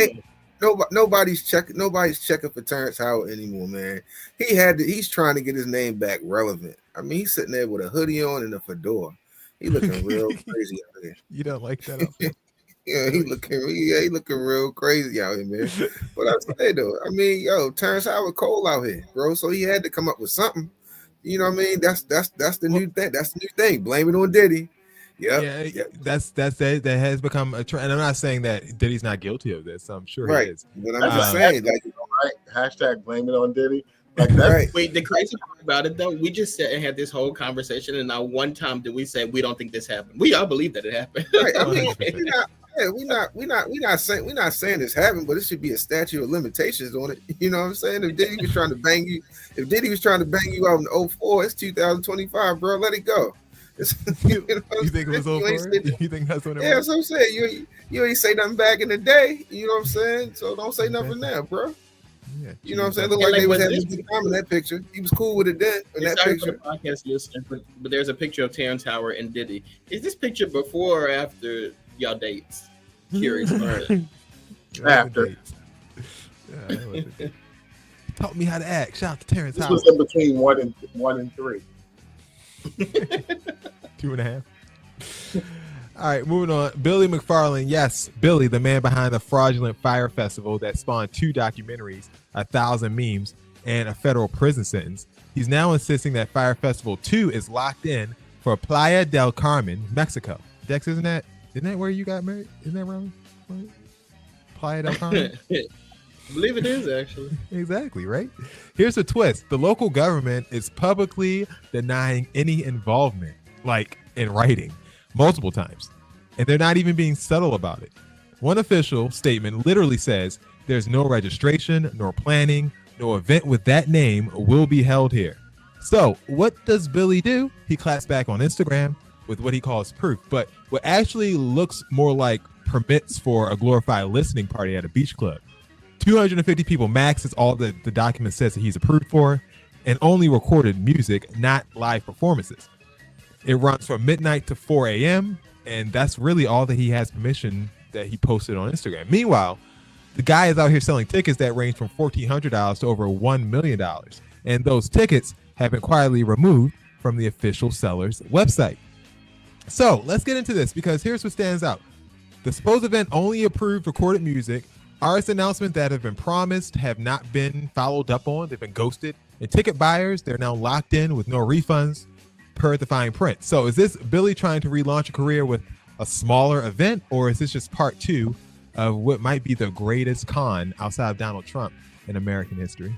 Nobody's checking for Terrence Howard anymore, man. He's trying to get his name back relevant. I mean, he's sitting there with a hoodie on and a fedora. He looking real crazy out here. You don't like that outfit? Yeah, he looking real crazy out here, man. But I say though, I mean, Terrence Howard cold out here, bro. So he had to come up with something. You know what I mean? That's the new thing. That's the new thing. Blame it on Diddy. Yeah. That's that has become a trend. And I'm not saying that Diddy's not guilty of this. I'm sure he is. But I'm just saying, like, right? Hashtag blame it on Diddy. Like, that's right. Wait, the crazy part about it though, we just sat and had this whole conversation, and not one time did we say we don't think this happened. We all believe that it happened. Right. I mean, we're not saying this happened, but it should be a statute of limitations on it. You know what I'm saying? If Diddy was trying to bang you out in 2004, it's 2025, bro. Let it go. You think it was over? You think that's what it was? Yeah, that's what I'm saying. You ain't say nothing back in the day. You know what I'm saying? So don't say nothing now, bro. Yeah, you know what I'm saying? Look like they was having a good time in that picture. He was cool with it then. In that picture. For the podcast listener, but there's a picture of Terrence Howard and Diddy. Is this picture before or after y'all dates? Curious. After. Taught me how to act. Shout out to Terrence This Howard. was in between 1 and 3. 2.5. All right, moving on. Billy McFarland. Yes, Billy, the man behind the fraudulent Fyre Festival that spawned 2 documentaries, 1,000 memes, and a federal prison sentence. He's now insisting that Fyre Festival 2 is locked in for Playa del Carmen, Mexico. Dex, isn't that where you got married? Isn't that wrong? Playa del Carmen? I believe it is, actually. Exactly, right? Here's a twist. The local government is publicly denying any involvement, like in writing, multiple times. And they're not even being subtle about it. One official statement literally says there's no registration, nor planning, no event with that name will be held here. So what does Billy do? He claps back on Instagram with what he calls proof, but what actually looks more like permits for a glorified listening party at a beach club. 250 people max is all that the document says that he's approved for, and only recorded music, not live performances. It runs from midnight to 4 a.m., and that's really all that he has permission that he posted on Instagram. Meanwhile, the guy is out here selling tickets that range from $1,400 to over $1 million, and those tickets have been quietly removed from the official seller's website. So let's get into this, because here's what stands out. The supposed event only approved recorded music. Artist announcements that have been promised have not been followed up on. They've been ghosted. And ticket buyers, they're now locked in with no refunds per the fine print. So is this Billy trying to relaunch a career with a smaller event, or is this just part 2 of what might be the greatest con outside of Donald Trump in American history?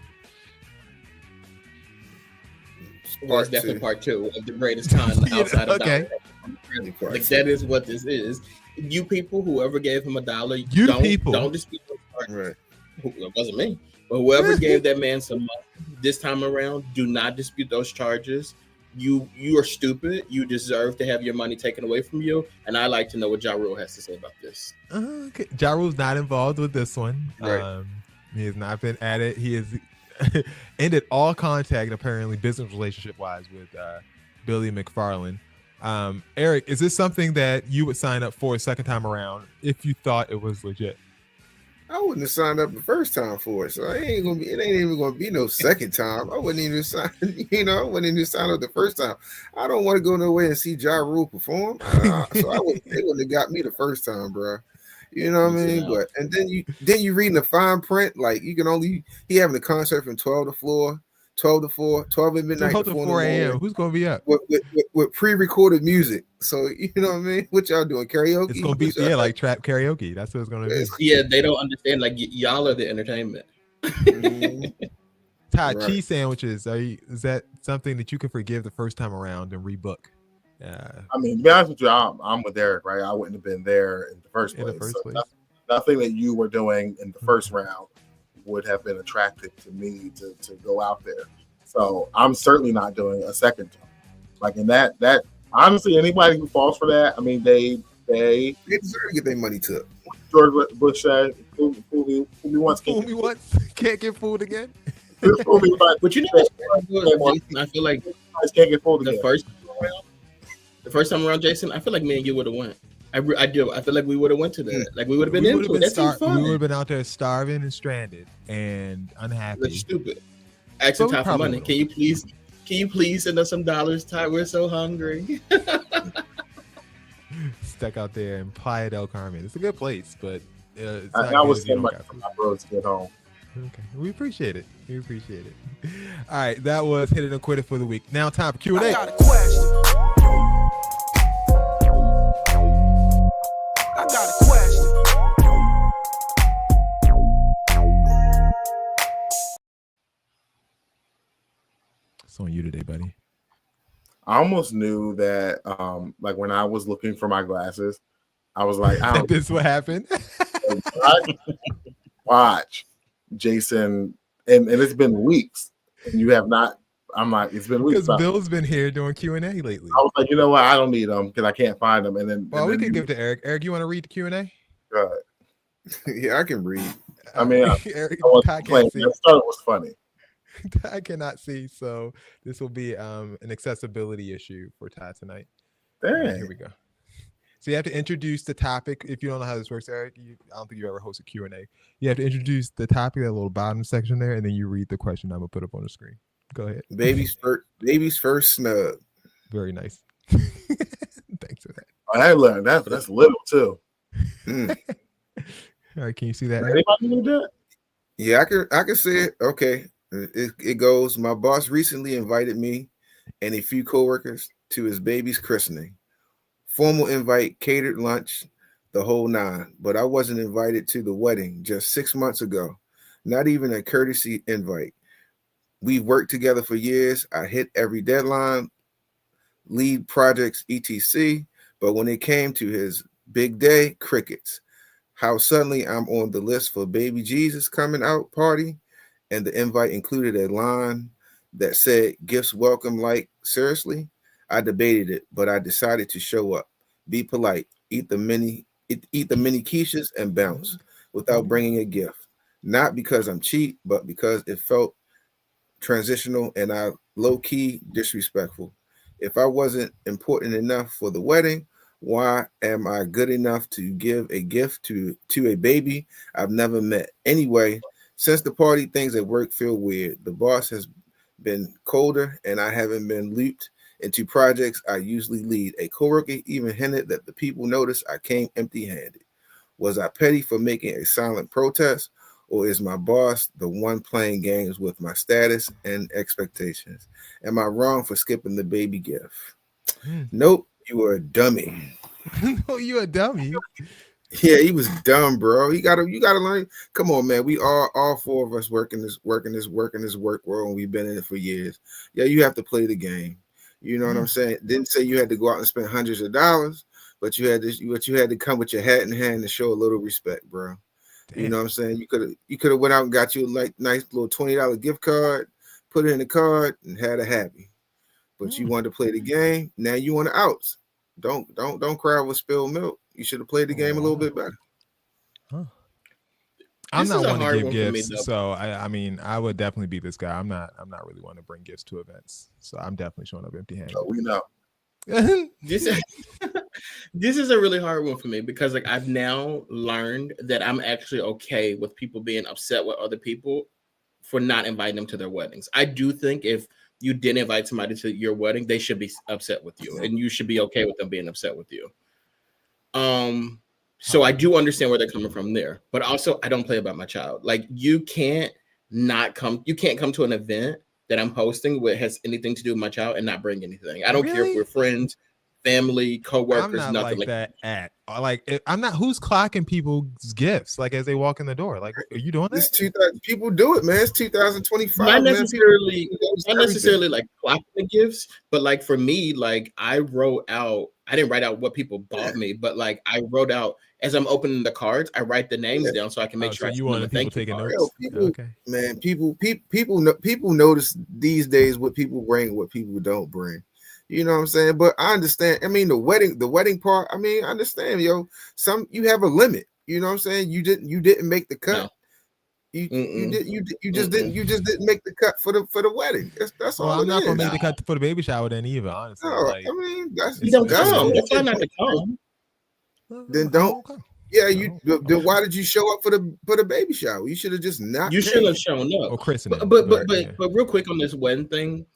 That's definitely part 2 of the greatest con outside of okay. Donald Trump. Like, that is what this is. You people, whoever gave him $1, don't dispute those charges. Right. It wasn't me. But whoever gave that man some money this time around, do not dispute those charges. You are stupid. You deserve to have your money taken away from you. And I like to know what Ja Rule has to say about this. Okay. Ja Rule's not involved with this one. Right. He has not been at it. He has ended all contact, apparently, business relationship wise, with Billy McFarland. Eric, is this something that you would sign up for a second time around if you thought it was legit? I wouldn't have signed up the first time for it, so it ain't even gonna be no second time. I wouldn't even sign, I wouldn't even sign up the first time. I don't want to go nowhere and see Ja Rule perform, so they wouldn't have got me the first time, bro. You know what I mean? But and then you reading the fine print, like he having a concert from 12 to 4, 12 at midnight, 12 to 4 a.m. Who's gonna be up with pre-recorded music? So you know what I mean? What y'all doing? Karaoke? It's gonna be like trap karaoke. That's what it's gonna be. Yeah, they don't understand. Like, y'all are the entertainment. Todd, right. Cheese sandwiches. Is that something that you can forgive the first time around and rebook? I mean, to be honest with you, I'm with Eric, right? I wouldn't have been there in the first place. Nothing that you were doing in the first round would have been attractive to me to go out there. So I'm certainly not doing a second time. Like, in that honestly, anybody who falls for that, I mean, they deserve to get their money took. George Bush said, "Fool me once, can't get fooled again." But you know, I feel like can't get fooled again. The first time around, Jason, I feel like me and you would have went. I do. I feel like we would have went to that. Like, we would have been into it. That's fun. We would have been out there starving and stranded and unhappy. That's stupid. Asking Ty for money. Can you please send us some dollars, Ty? We're so hungry. Stuck out there in Playa del Carmen. It's a good place, but it's I was sending my bros to get home. Okay, we appreciate it. All right, that was Hit It and Quit It for the week. Now time for Q&A. I got a question. It's on you today, buddy. I almost knew that, like, when I was looking for my glasses, I was like, this is what happened. Watch, Jason, and it's been weeks, and you have not. I'm like, it's been weeks. Because Bill's been here doing Q&A lately. I was like, you know what? I don't need them because I can't find them. And then, we can give it to Eric. Eric, you want to read the Q&A? Yeah, I can read. I mean, Eric, that start was funny. I cannot see, so this will be an accessibility issue for Ty tonight. Dang. Here we go. So you have to introduce the topic. If you don't know how this works, Eric, I don't think you ever host a Q&A. You have to introduce the topic, that little bottom section there, and then you read the question I'm gonna put up on the screen. Go ahead. Baby's first snub. Very nice. Thanks for that. I learned that, but that's little too. All right, can you see that? Anybody do that? Yeah, I can say it. Okay. It goes, my boss recently invited me and a few coworkers to his baby's christening. Formal invite, catered lunch, the whole nine, but I wasn't invited to the wedding just 6 months ago. Not even a courtesy invite. We've worked together for years. I hit every deadline, lead projects, etc. But when it came to his big day, crickets. How suddenly I'm on the list for baby Jesus coming out party, and the invite included a line that said gifts welcome. Like, seriously? I debated it, but I decided to show up, be polite, eat the mini quiches and bounce without bringing a gift. Not because I'm cheap, but because it felt transitional and I low-key disrespectful. If I wasn't important enough for the wedding, why am I good enough to give a gift to a baby I've never met? Anyway, since the party, things at work feel weird. The boss has been colder and I haven't been looped into projects I usually lead. A coworker even hinted that the people noticed I came empty-handed. Was I petty for making a silent protest, or is my boss the one playing games with my status and expectations? Am I wrong for skipping the baby gift? Nope, you are a dummy. No, you a dummy. Yeah, he was dumb, bro. You gotta learn. Come on, man. We all four of us work in this work world, and we've been in it for years. Yeah, you have to play the game. You know what I'm saying? Didn't say you had to go out and spend hundreds of dollars, but you had to come with your hat in hand and show a little respect, bro. Damn. You know what I'm saying? You could have went out and got you a nice little $20 gift card, put it in the card, and had a happy. But you wanted to play the game. Now you want to outs. Don't cry over spilled milk. You should have played the game a little bit better. Huh. I'm not one to give gifts, so I mean, I would definitely be this guy. I'm not really one to bring gifts to events, so I'm definitely showing up empty-handed. Oh, we know. This is a really hard one for me because like I've now learned that I'm actually okay with people being upset with other people for not inviting them to their weddings. I do think if you didn't invite somebody to your wedding, they should be upset with you, and you should be okay with them being upset with you. So I do understand where they're coming from there, but also I don't play about my child. Like you can't come to an event that I'm hosting where it has anything to do with my child and not bring anything. I don't care if we're friends, family, co-workers, I'm not nothing like that. I'm not. Who's clocking people's gifts like as they walk in the door? Like, are you doing that? People do it, man. It's 2025. Not necessarily like clocking the gifts, but like for me, like I didn't write out what people bought me, but like I wrote out as I'm opening the cards, I write the names down so I can make sure. So you want people taking notes? Okay, man. People notice these days what people bring, what people don't bring. You know what I'm saying? But I understand. I mean, the wedding part. I mean, I understand, yo. You have a limit. You know what I'm saying? You didn't make the cut. No. You just didn't make the cut for the wedding. That's all. I'm not gonna make the cut for the baby shower then either. Honestly, no, I mean you don't come. That's why not to come. Then don't. Yeah, then why did you show up for the baby shower? You should have just not. You should have shown up. Or christening. But real quick on this wedding thing.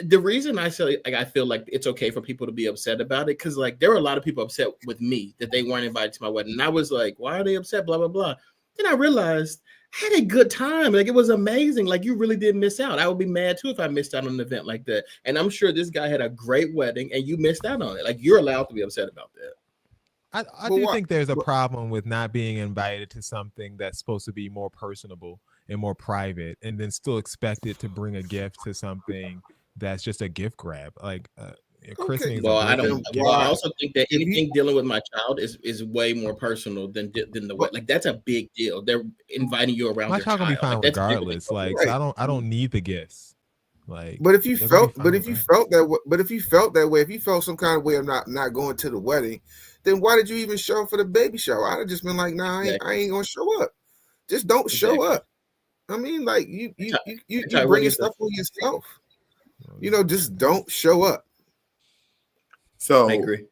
The reason I say like I feel like it's okay for people to be upset about it, because like there were a lot of people upset with me that they weren't invited to my wedding. And I was like, why are they upset? Blah, blah, blah. Then I realized I had a good time. Like it was amazing. Like you really did miss out. I would be mad too if I missed out on an event like that. And I'm sure this guy had a great wedding and you missed out on it. Like you're allowed to be upset about that. I do think there's a problem with not being invited to something that's supposed to be more personable and more private, and then still expected to bring a gift to something that's just a gift grab. Like christening. Well, I also think that anything dealing with my child is way more personal than the wedding. Like that's a big deal. They're inviting you around. My child gonna be fine like, regardless. Like right. So I don't need the gifts. Like, but if you felt that way, if you felt some kind of way of not going to the wedding, then why did you even show up for the baby shower? I'd have just been like, nah, I ain't gonna show up. Just don't show up. I mean, like you bring your stuff for yourself. You know, just don't show up. So I agree.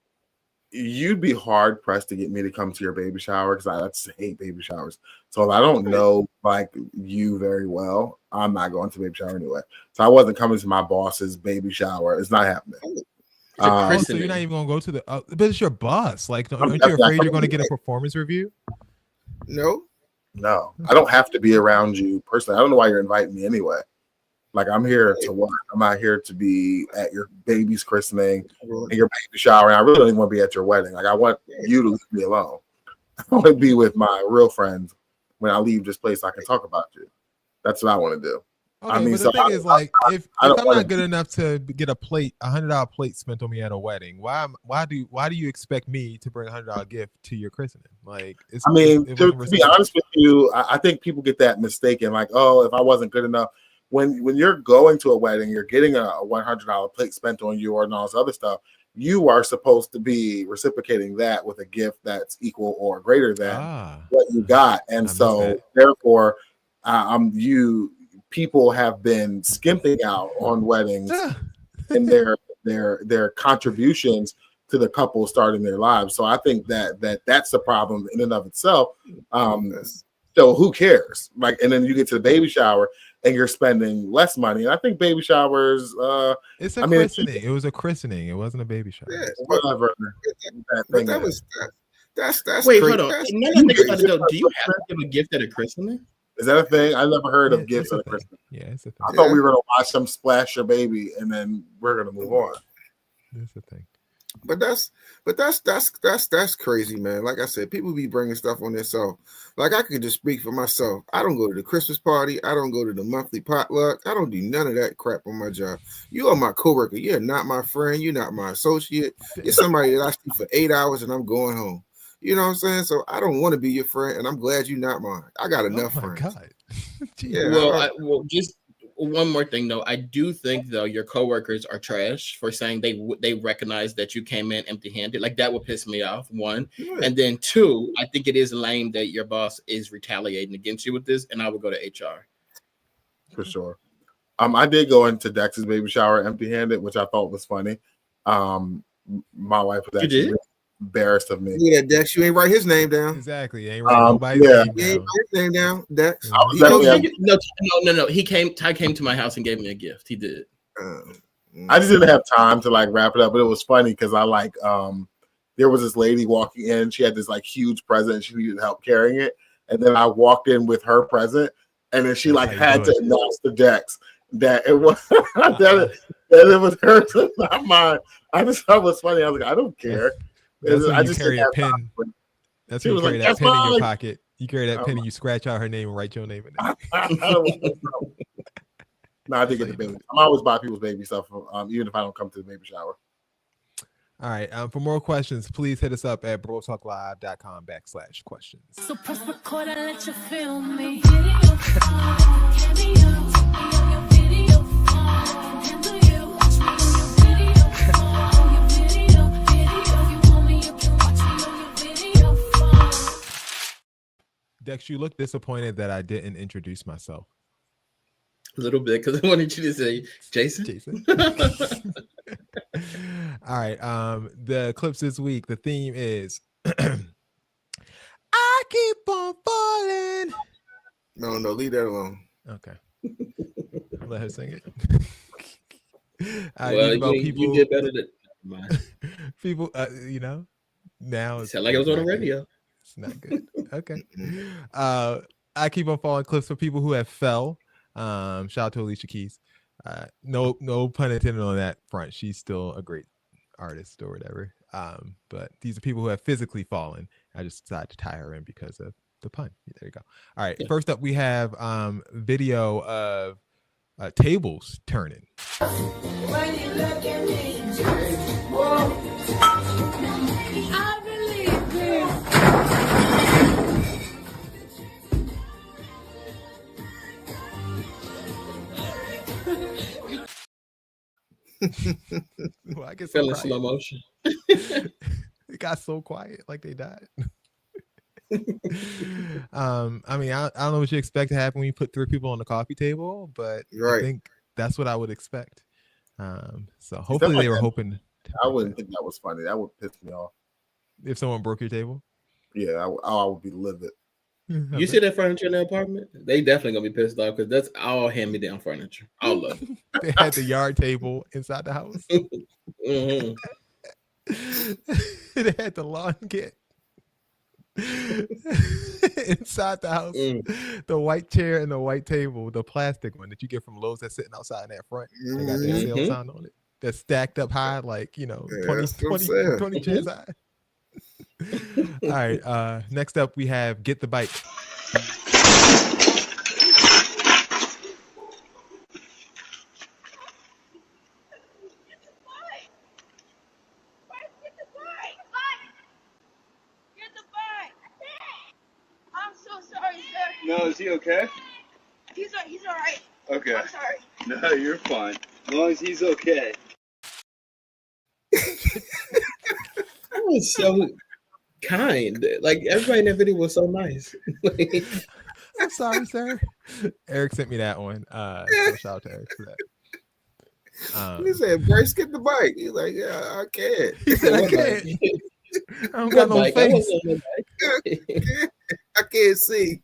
you'd be hard pressed to get me to come to your baby shower because I just hate baby showers. So if I don't know like you very well, I'm not going to baby shower anyway. So I wasn't coming to my boss's baby shower. It's not happening. So you're not even gonna go to the but it's your boss. Like, aren't you afraid you're gonna get a performance review? No, I don't have to be around you personally. I don't know why you're inviting me anyway. Like, I'm here to work. I'm not here to be at your baby's christening and your baby shower. And I really don't even want to be at your wedding. Like, I want you to leave me alone. I want to be with my real friends when I leave this place. I can talk about you. That's what I want to do. Okay, I mean, but the thing is, like, if I'm not good enough to get a $100 plate spent on me at a wedding, why do you expect me to bring $100 gift to your christening? Like, to be honest with you, I think people get that mistaken. Like, oh, if I wasn't good enough. When you're going to a wedding, you're getting a $100 plate spent on you and all this other stuff. You are supposed to be reciprocating that with a gift that's equal or greater than what you got. And so, therefore, people have been skimping out on weddings and their contributions to the couple starting their lives. So I think that's a problem in and of itself. So who cares? Like, and then you get to the baby shower and you're spending less money. And I think baby showers. It's a christening. It was a christening. It wasn't a baby shower. Yeah, whatever. That's wait, crazy. hold on. Do you have to give a gift at a christening? Is that a thing? I never heard of gifts at a christening. Yeah, it's a thing. I thought we were gonna watch them splash your baby and then we're gonna move on. That's the thing. But that's crazy, man. Like I said, people be bringing stuff on themselves. Like, I could just speak for myself. I don't go to the Christmas party. I don't go to the monthly potluck. I don't do none of that crap on my job. You are my coworker. You're not my friend. You're not my associate. You're somebody that I see for 8 hours and I'm going home. You know what I'm saying? So I don't want to be your friend, and I'm glad you're not mine. I got enough friends. God. Yeah. Well, just one more thing though. I do think though your coworkers are trash for saying they recognize that you came in empty-handed. Like, that would piss me off. One, and then two, I think it is lame that your boss is retaliating against you with this, and I would go to HR for sure. I did go into Dex's baby shower empty-handed, which I thought was funny. My wife was actually embarrassed of me. Yeah, Dex, you ain't write his name down. Exactly, you ain't write nobody's name down. You ain't write his name down, Dex. No. Ty came to my house and gave me a gift. He did. I just didn't have time to like wrap it up, but it was funny because I like there was this lady walking in. She had this like huge present. She needed help carrying it, and then I walked in with her present, and then she like had to announce to Dex that it was that it was hers, not mine. I just thought it was funny. I was like, I don't care. That's when I you just carry a pen. That's when you carry that pen in your pocket. You carry that pen and you scratch out her name and write your name in it. No, I did get the baby. I'm always buy people's baby stuff, even if I don't come to the baby shower. All right. For more questions, please hit us up at brotalklive.com/questions. So press record and let you feel me. Dex, you look disappointed that I didn't introduce myself. A little bit, because I wanted you to say Jason. All right. The clips this week, the theme is I keep on falling. No, leave that alone. Okay. Let her sing it. You did better than mine. People, now it sounded like it was on the radio. It's not good. Okay. I keep on falling clips for people who have fell. Shout out to Alicia Keys. No pun intended on that front. She's still a great artist or whatever. But these are people who have physically fallen. I just decided to tie her in because of the pun. There you go. All right. Yeah. First up, we have video of tables turning. When you look at me, whoa, I believe this. Well, I guess fell in slow motion. It got so quiet, like they died. I mean, I don't know what you expect to happen when you put 3 people on the coffee table, but I think that's what I would expect. So hopefully they were hoping. I wouldn't think that was funny. That would piss me off. if someone broke your table? Yeah, I would be livid. You see that furniture in the apartment? They definitely gonna be pissed off because that's all hand-me-down furniture. All of it. They had the yard table inside the house. Mhm. They had the lawn kit inside the house. The white chair and the white table, the plastic one that you get from Lowe's that's sitting outside in that front. They got that sale sign on it. That's stacked up high, like, you know, 20 chairs high. All right. Next up, we have Get the Bike. I'm so sorry, sir. No, is he okay? He's all right. Okay. I'm sorry. No, you're fine. As long as he's okay. That was so kind. Like everybody in that video was so nice. Like, I'm sorry, sir. Eric sent me that one. So shout out to Eric for that. He said, Bryce, get the bike. He's like, yeah, I can't. He said, I can't. I don't got no face. I can't see.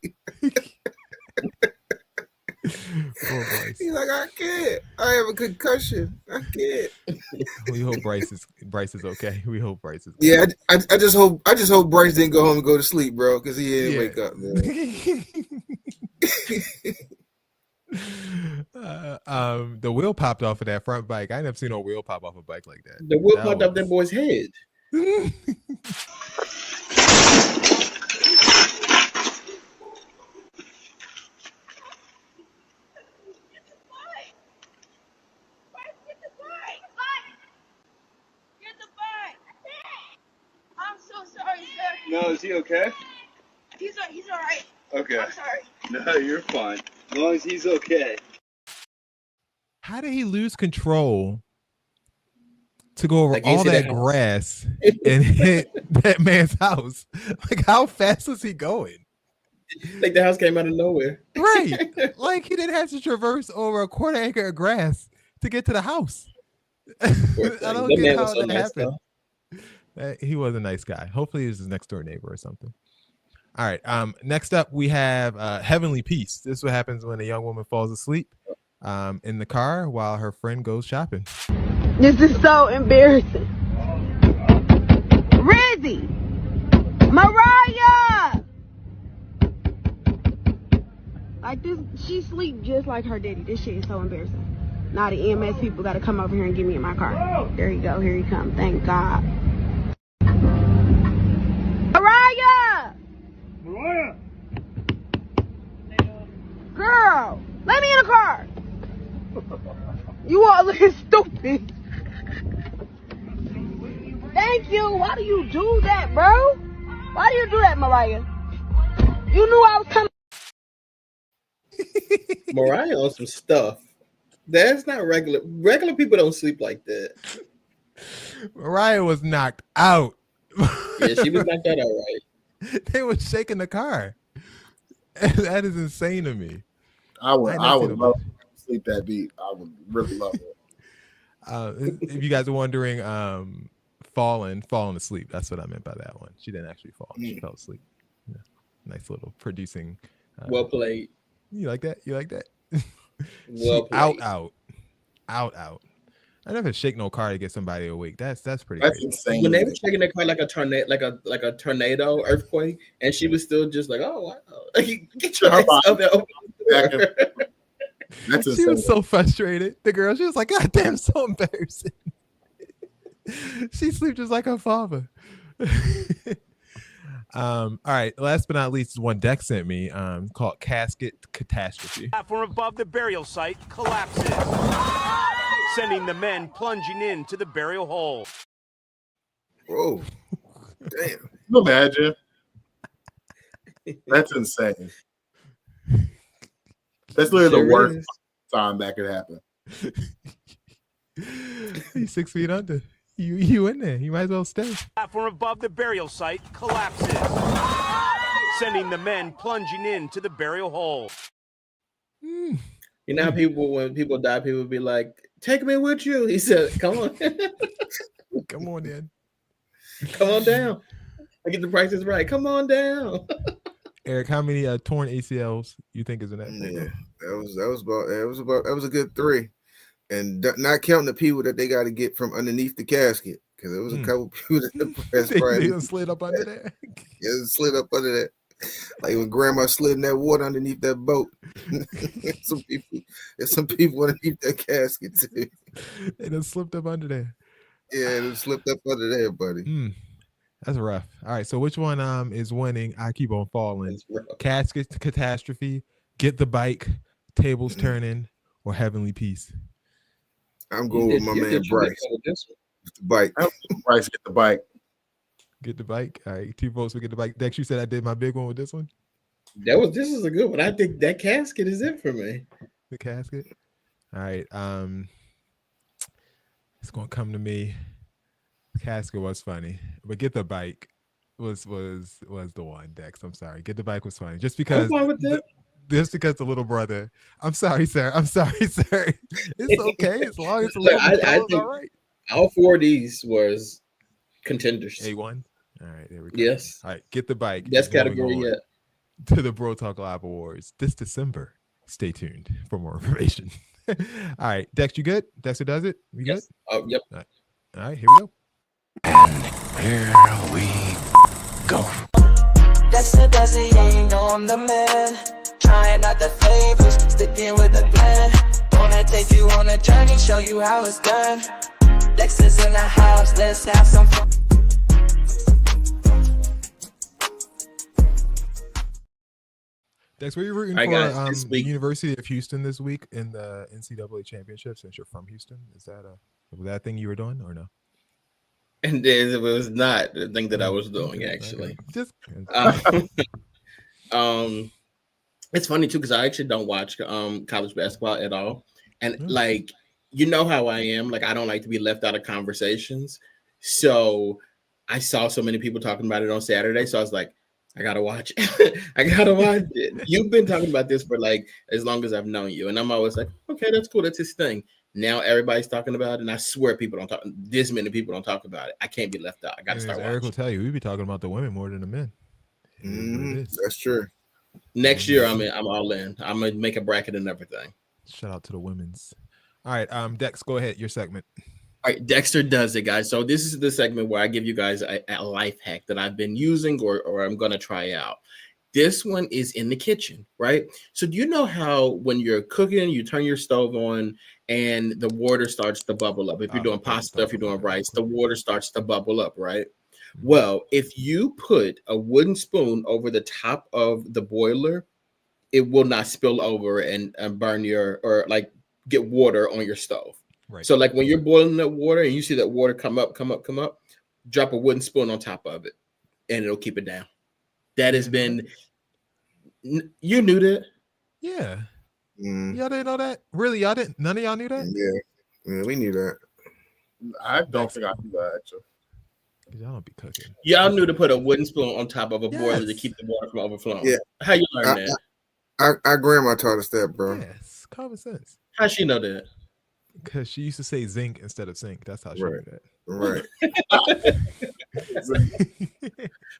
He's like, I can't. I have a concussion. I can't. We hope Bryce is okay. We hope Bryce is okay. Yeah, I just hope Bryce didn't go home and go to sleep, bro, because he didn't wake up, man. The wheel popped off of that front bike. I never seen no wheel pop off a bike like that. The wheel popped up that boy's head. I'm so sorry, sir. No, is he okay? He's all right. Okay. I'm sorry. No, you're fine. As long as he's okay. How did he lose control to go over Like, all into that the house. grass and hit that man's house? Like, how fast was he going? Like the house came out of nowhere. Right. Like, he didn't have to traverse over a quarter acre of grass to get to the house. I don't That get man how was so that nice, happened. though. He was a nice guy. Hopefully he was his next door neighbor or something. All right. Next up we have Heavenly Peace. This is what happens when a young woman falls asleep in the car while her friend goes shopping. This is so embarrassing. Rizzy! Mariah! Like this, she sleep just like her daddy. This shit is so embarrassing. Now the EMS people gotta come over here and get me in my car. There you go, here he come. Thank God. Mariah! Mariah! Girl, let me in the car. You all looking stupid. Thank you. Why do you do that, bro? Why do you do that, Mariah? You knew I was coming. Mariah on some stuff. That's not regular. Regular people don't sleep like that. Mariah was knocked out. Yeah, she was knocked out all right. They were shaking the car. That is insane to me. I would love to sleep that beat. I would really love it. If you guys are wondering, falling asleep. That's what I meant by that one. She didn't actually fall. She fell asleep. Yeah. Nice little producing. Well played. You like that? You like that? Well played. out. I never shake no car to get somebody awake. That's pretty. That's crazy. insane. When they were shaking the car like a tornado, like a tornado earthquake, and she was still just like, "Oh wow, get your ass up there." That's She insane. was so frustrated. The girl, she was like, "God damn, so embarrassing." She sleeps just like her father. All right. Last but not least, is one Dex sent me called Casket Catastrophe. From above the burial site collapses, sending the men plunging into the burial hole. Whoa. Damn. Can you imagine? That's insane. That's literally the worst time that could happen. He's 6 feet under. You in there. You might as well stay. From above the burial site collapses, sending the men plunging into the burial hole. You know how when people die, people be like, "Take me with you." He said, "Come on, Come on, then. come on down." I get the prices right. Come on down. Eric, how many torn ACLs you think is in that? Yeah, that was a good 3, and not counting the people that they got to get from underneath the casket, because there was a couple people that they slid up under there. Yeah, slid up under that, like when Grandma slid in that water underneath that boat. There's some people underneath that casket too. They just slipped up under there. Yeah, they slipped up under there, buddy. That's rough. All right, so which one is winning? I keep on falling. Casket catastrophe, get the bike, tables turning, or heavenly peace. I'm going with my man Bryce. The bike. Bryce, get the bike. Get the bike. All right, 2 votes for get the bike. Dex, you said I did my big one with this one. This is a good one. I think that casket is it for me. The casket. All right. It's gonna come to me. Casket was funny, but get the bike was the one. Dex, I'm sorry. Get the bike was funny, just because. Just because the little brother. I'm sorry, sir. It's okay as long as the little brother is all right. All 4 of these was contenders. A1. All right, there we go. Yes. All right, get the bike. Best category yet. To the Bro Talk Live Awards this December. Stay tuned for more information. All right, Dex, you good? Dexter does it. We good? Oh, yep. All right, here we go. And here we go. Dexter does it, ain't on the man. Trying out the favors, sticking with the plan. Wanna take you on a journey, show you how it's done. Dexter's in the house, let's have some fun. Dex, were you rooting for the University of Houston this week in the NCAA championship? Since you're from Houston, was that a thing you were doing or no? And it was not the thing that I was doing actually. Just it's funny too because I actually don't watch college basketball at all, and like you know how I am. Like I don't like to be left out of conversations. So I saw so many people talking about it on Saturday, so I was like, I gotta watch it. I gotta watch it. You've been talking about this for like as long as I've known you, and I'm always like, okay, that's cool. That's his thing. Now everybody's talking about it, and I swear people don't talk. This many people don't talk about it. I can't be left out. I gotta start watching. Eric will tell you, we be talking about the women more than the men. That's true. Next year, I'm all in. I'm gonna make a bracket and everything. Shout out to the women's. All right, Dex, go ahead. Your segment. All right, Dexter does it, guys. So this is the segment where I give you guys a life hack that I've been using or I'm gonna try out. This one is in the kitchen, right? So do you know how when you're cooking, you turn your stove on and the water starts to bubble up? If you're doing pasta, if you're doing rice, the water starts to bubble up, right? Well, if you put a wooden spoon over the top of the boiler, it will not spill over and burn or like get water on your stove. Right. So like when you're boiling that water and you see that water come up, drop a wooden spoon on top of it and it'll keep it down. That has been, you knew that? Yeah. Y'all didn't know that? Really? Y'all didn't? None of y'all knew that? Yeah, we knew that. I don't think I knew that actually. Y'all don't be cooking. Y'all knew to put a wooden spoon on top of a boiler to keep the water from overflowing. Yeah. How you learn that? Our grandma taught us that, bro. Yes, common sense. How she know that? Because she used to say zinc instead of sink. That's how she knew that. Right.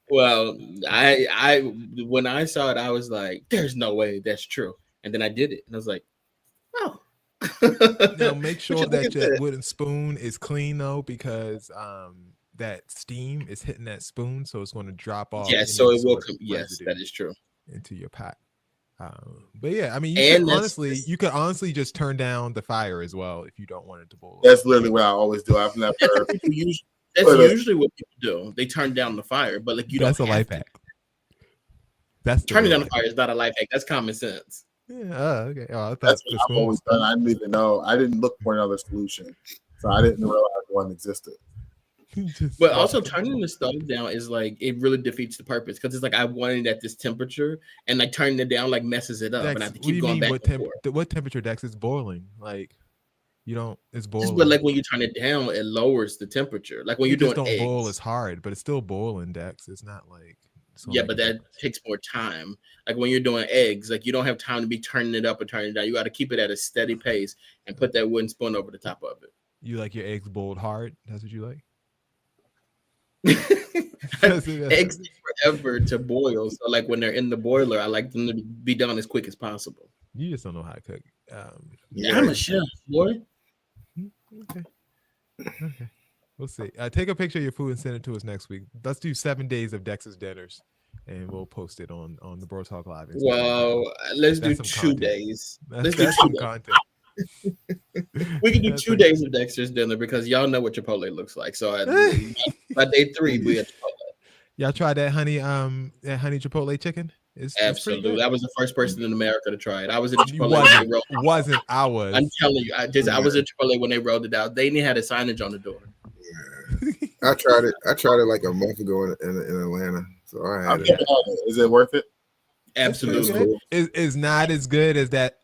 Well, I when I saw it, I was like, "There's no way that's true." And then I did it, and I was like, "Oh." Now make sure that your wooden spoon is clean though, because that steam is hitting that spoon, so it's going to drop off. Yes, so it will come. Yes, that is true. Into your pot. But yeah, I mean, you could honestly just turn down the fire as well if you don't want it to boil. That's literally what I always do. I've never. That's usually what people do. They turn down the fire, but like that's a life hack. That's turning down the fire is not a life hack. That's common sense. Yeah. Okay. Oh, that's what I've always done. I didn't even know. I didn't look for another solution, so I didn't realize one existed. But also turning the stove down is like it really defeats the purpose because it's like I want it at this temperature and like turning it down like messes it up Dex, and I have to keep going back. What temperature, Dex? It's boiling. Like it's boiling. But like when you turn it down, it lowers the temperature. Like when you're doing don't eggs. boil as hard, but it's still boiling, Dex. It's not like but that takes more time. Like when you're doing eggs, like you don't have time to be turning it up or turning it down. You got to keep it at a steady pace and put that wooden spoon over the top of it. You like your eggs boiled hard? That's what you like? Eggs take forever to boil. So like when they're in the boiler, I like them to be done as quick as possible. You just don't know how to cook. Yeah, I'm a chef, boy. Okay. We'll see. Take a picture of your food and send it to us next week. Let's do 7 days of Dex's dinners, and we'll post it on the Bro Talk Live. Well, let's do 2 days. Let's do 2 content. We can do 2 days of Dexter's dinner because y'all know what Chipotle looks like. So by day 3, we at Chipotle. Y'all tried that honey Chipotle chicken? It's absolutely. I was the first person in America to try it. I was in Chipotle. I was. I'm telling you, I was in Chipotle when they rolled it out. They even had a signage on the door. Yeah. I tried it like a month ago in Atlanta. So I had it. Is it worth it? Absolutely. It's not as good as that.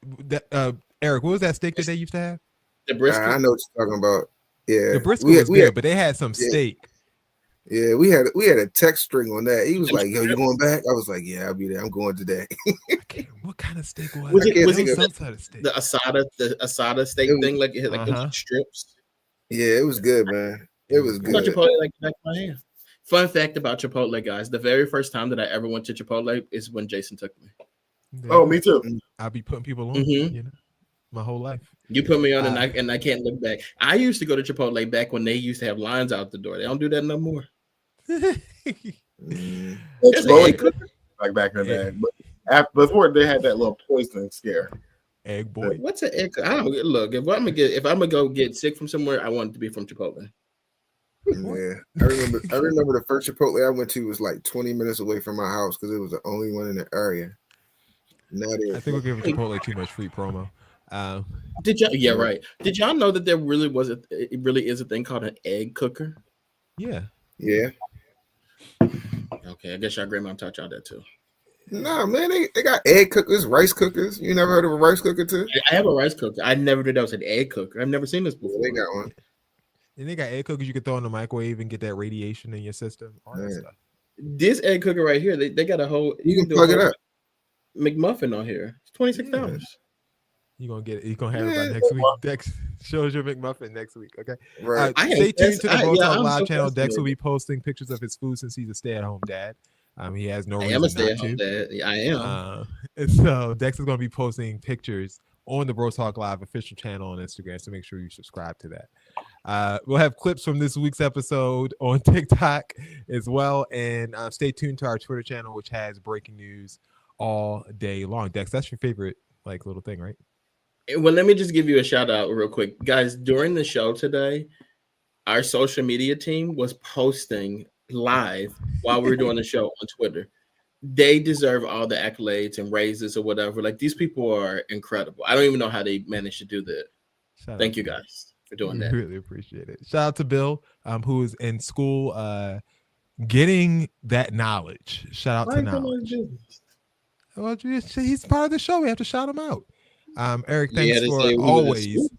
Eric, what was that steak that they used to have? The brisket. I know what you're talking about. Yeah, the brisket was good, but they had some steak. Yeah, we had a text string on that. He was like, "Yo, you going back?" I was like, "Yeah, I'll be there. I'm going today." What kind of steak was it? Was it some sort of steak? The asada steak thing, like it had like strips. Yeah, it was good, man. It was good. Chipotle like back of my hand. Fun fact about Chipotle, guys: the very first time that I ever went to Chipotle is when Jason took me. Oh, me too. I'll be putting people on, you know, my whole life. You put me on, and I can't look back. I used to go to Chipotle back when they used to have lines out the door. They don't do that no more. Like back in the day, but before they had that little poisoning scare. Egg boy. What's an egg? I don't look. If I'm gonna go get sick from somewhere, I want it to be from Chipotle. Yeah, I remember the first Chipotle I went to was like 20 minutes away from my house because it was the only one in the area. I think we're giving Chipotle too much free promo. Did y'all? Yeah, right. Did y'all know that there really is a thing called an egg cooker? Yeah. Yeah. Okay, I guess y'all grandma taught y'all that too. Nah, man, they got egg cookers, rice cookers. You never heard of a rice cooker too? I have a rice cooker. I never knew that was an egg cooker. I've never seen this before. They got one. And they got egg cookers you can throw in the microwave and get that radiation in your system. All that stuff. This egg cooker right here, they got a whole. You can plug it up. McMuffin on here. It's $26. You're gonna get it. You're gonna have it by next week. Dex shows your McMuffin next week. Okay. Right. Stay tuned to the Bro Talk Live channel. Dex will be posting pictures of his food since he's a stay-at-home dad. He has no reason I am a not stay-at-home to. dad. I am. And so Dex is gonna be posting pictures on the Bro Talk Live official channel on Instagram. So make sure you subscribe to that. We'll have clips from this week's episode on TikTok as well. And stay tuned to our Twitter channel, which has breaking news all day long. Dex, that's your favorite like little thing, right? Well, let me just give you a shout out real quick. Guys, during the show today, our social media team was posting live while we were doing the show on Twitter. They deserve all the accolades and raises or whatever. Like, these people are incredible. I don't even know how they managed to do that. Thank you guys for doing that. Really appreciate it. Shout out to Bill, who is in school getting that knowledge. Shout out to knowledge. Well, he's part of the show. We have to shout him out. Eric, thanks for always.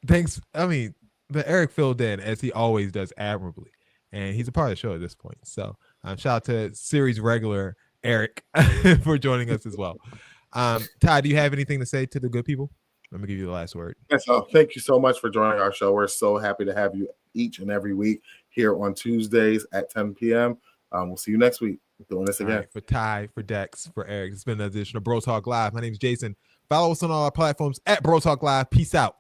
Thanks. I mean, but Eric filled in as he always does admirably, and he's a part of the show at this point. So, shout out to series regular Eric for joining us as well. Todd, do you have anything to say to the good people? Let me give you the last word. Yes, thank you so much for joining our show. We're so happy to have you each and every week here on Tuesdays at 10 p.m. We'll see you next week. We're doing this again. Right, for Ty, for Dex, for Eric. It's been an edition of Bro Talk Live. My name is Jason. Follow us on all our platforms at Bro Talk Live. Peace out.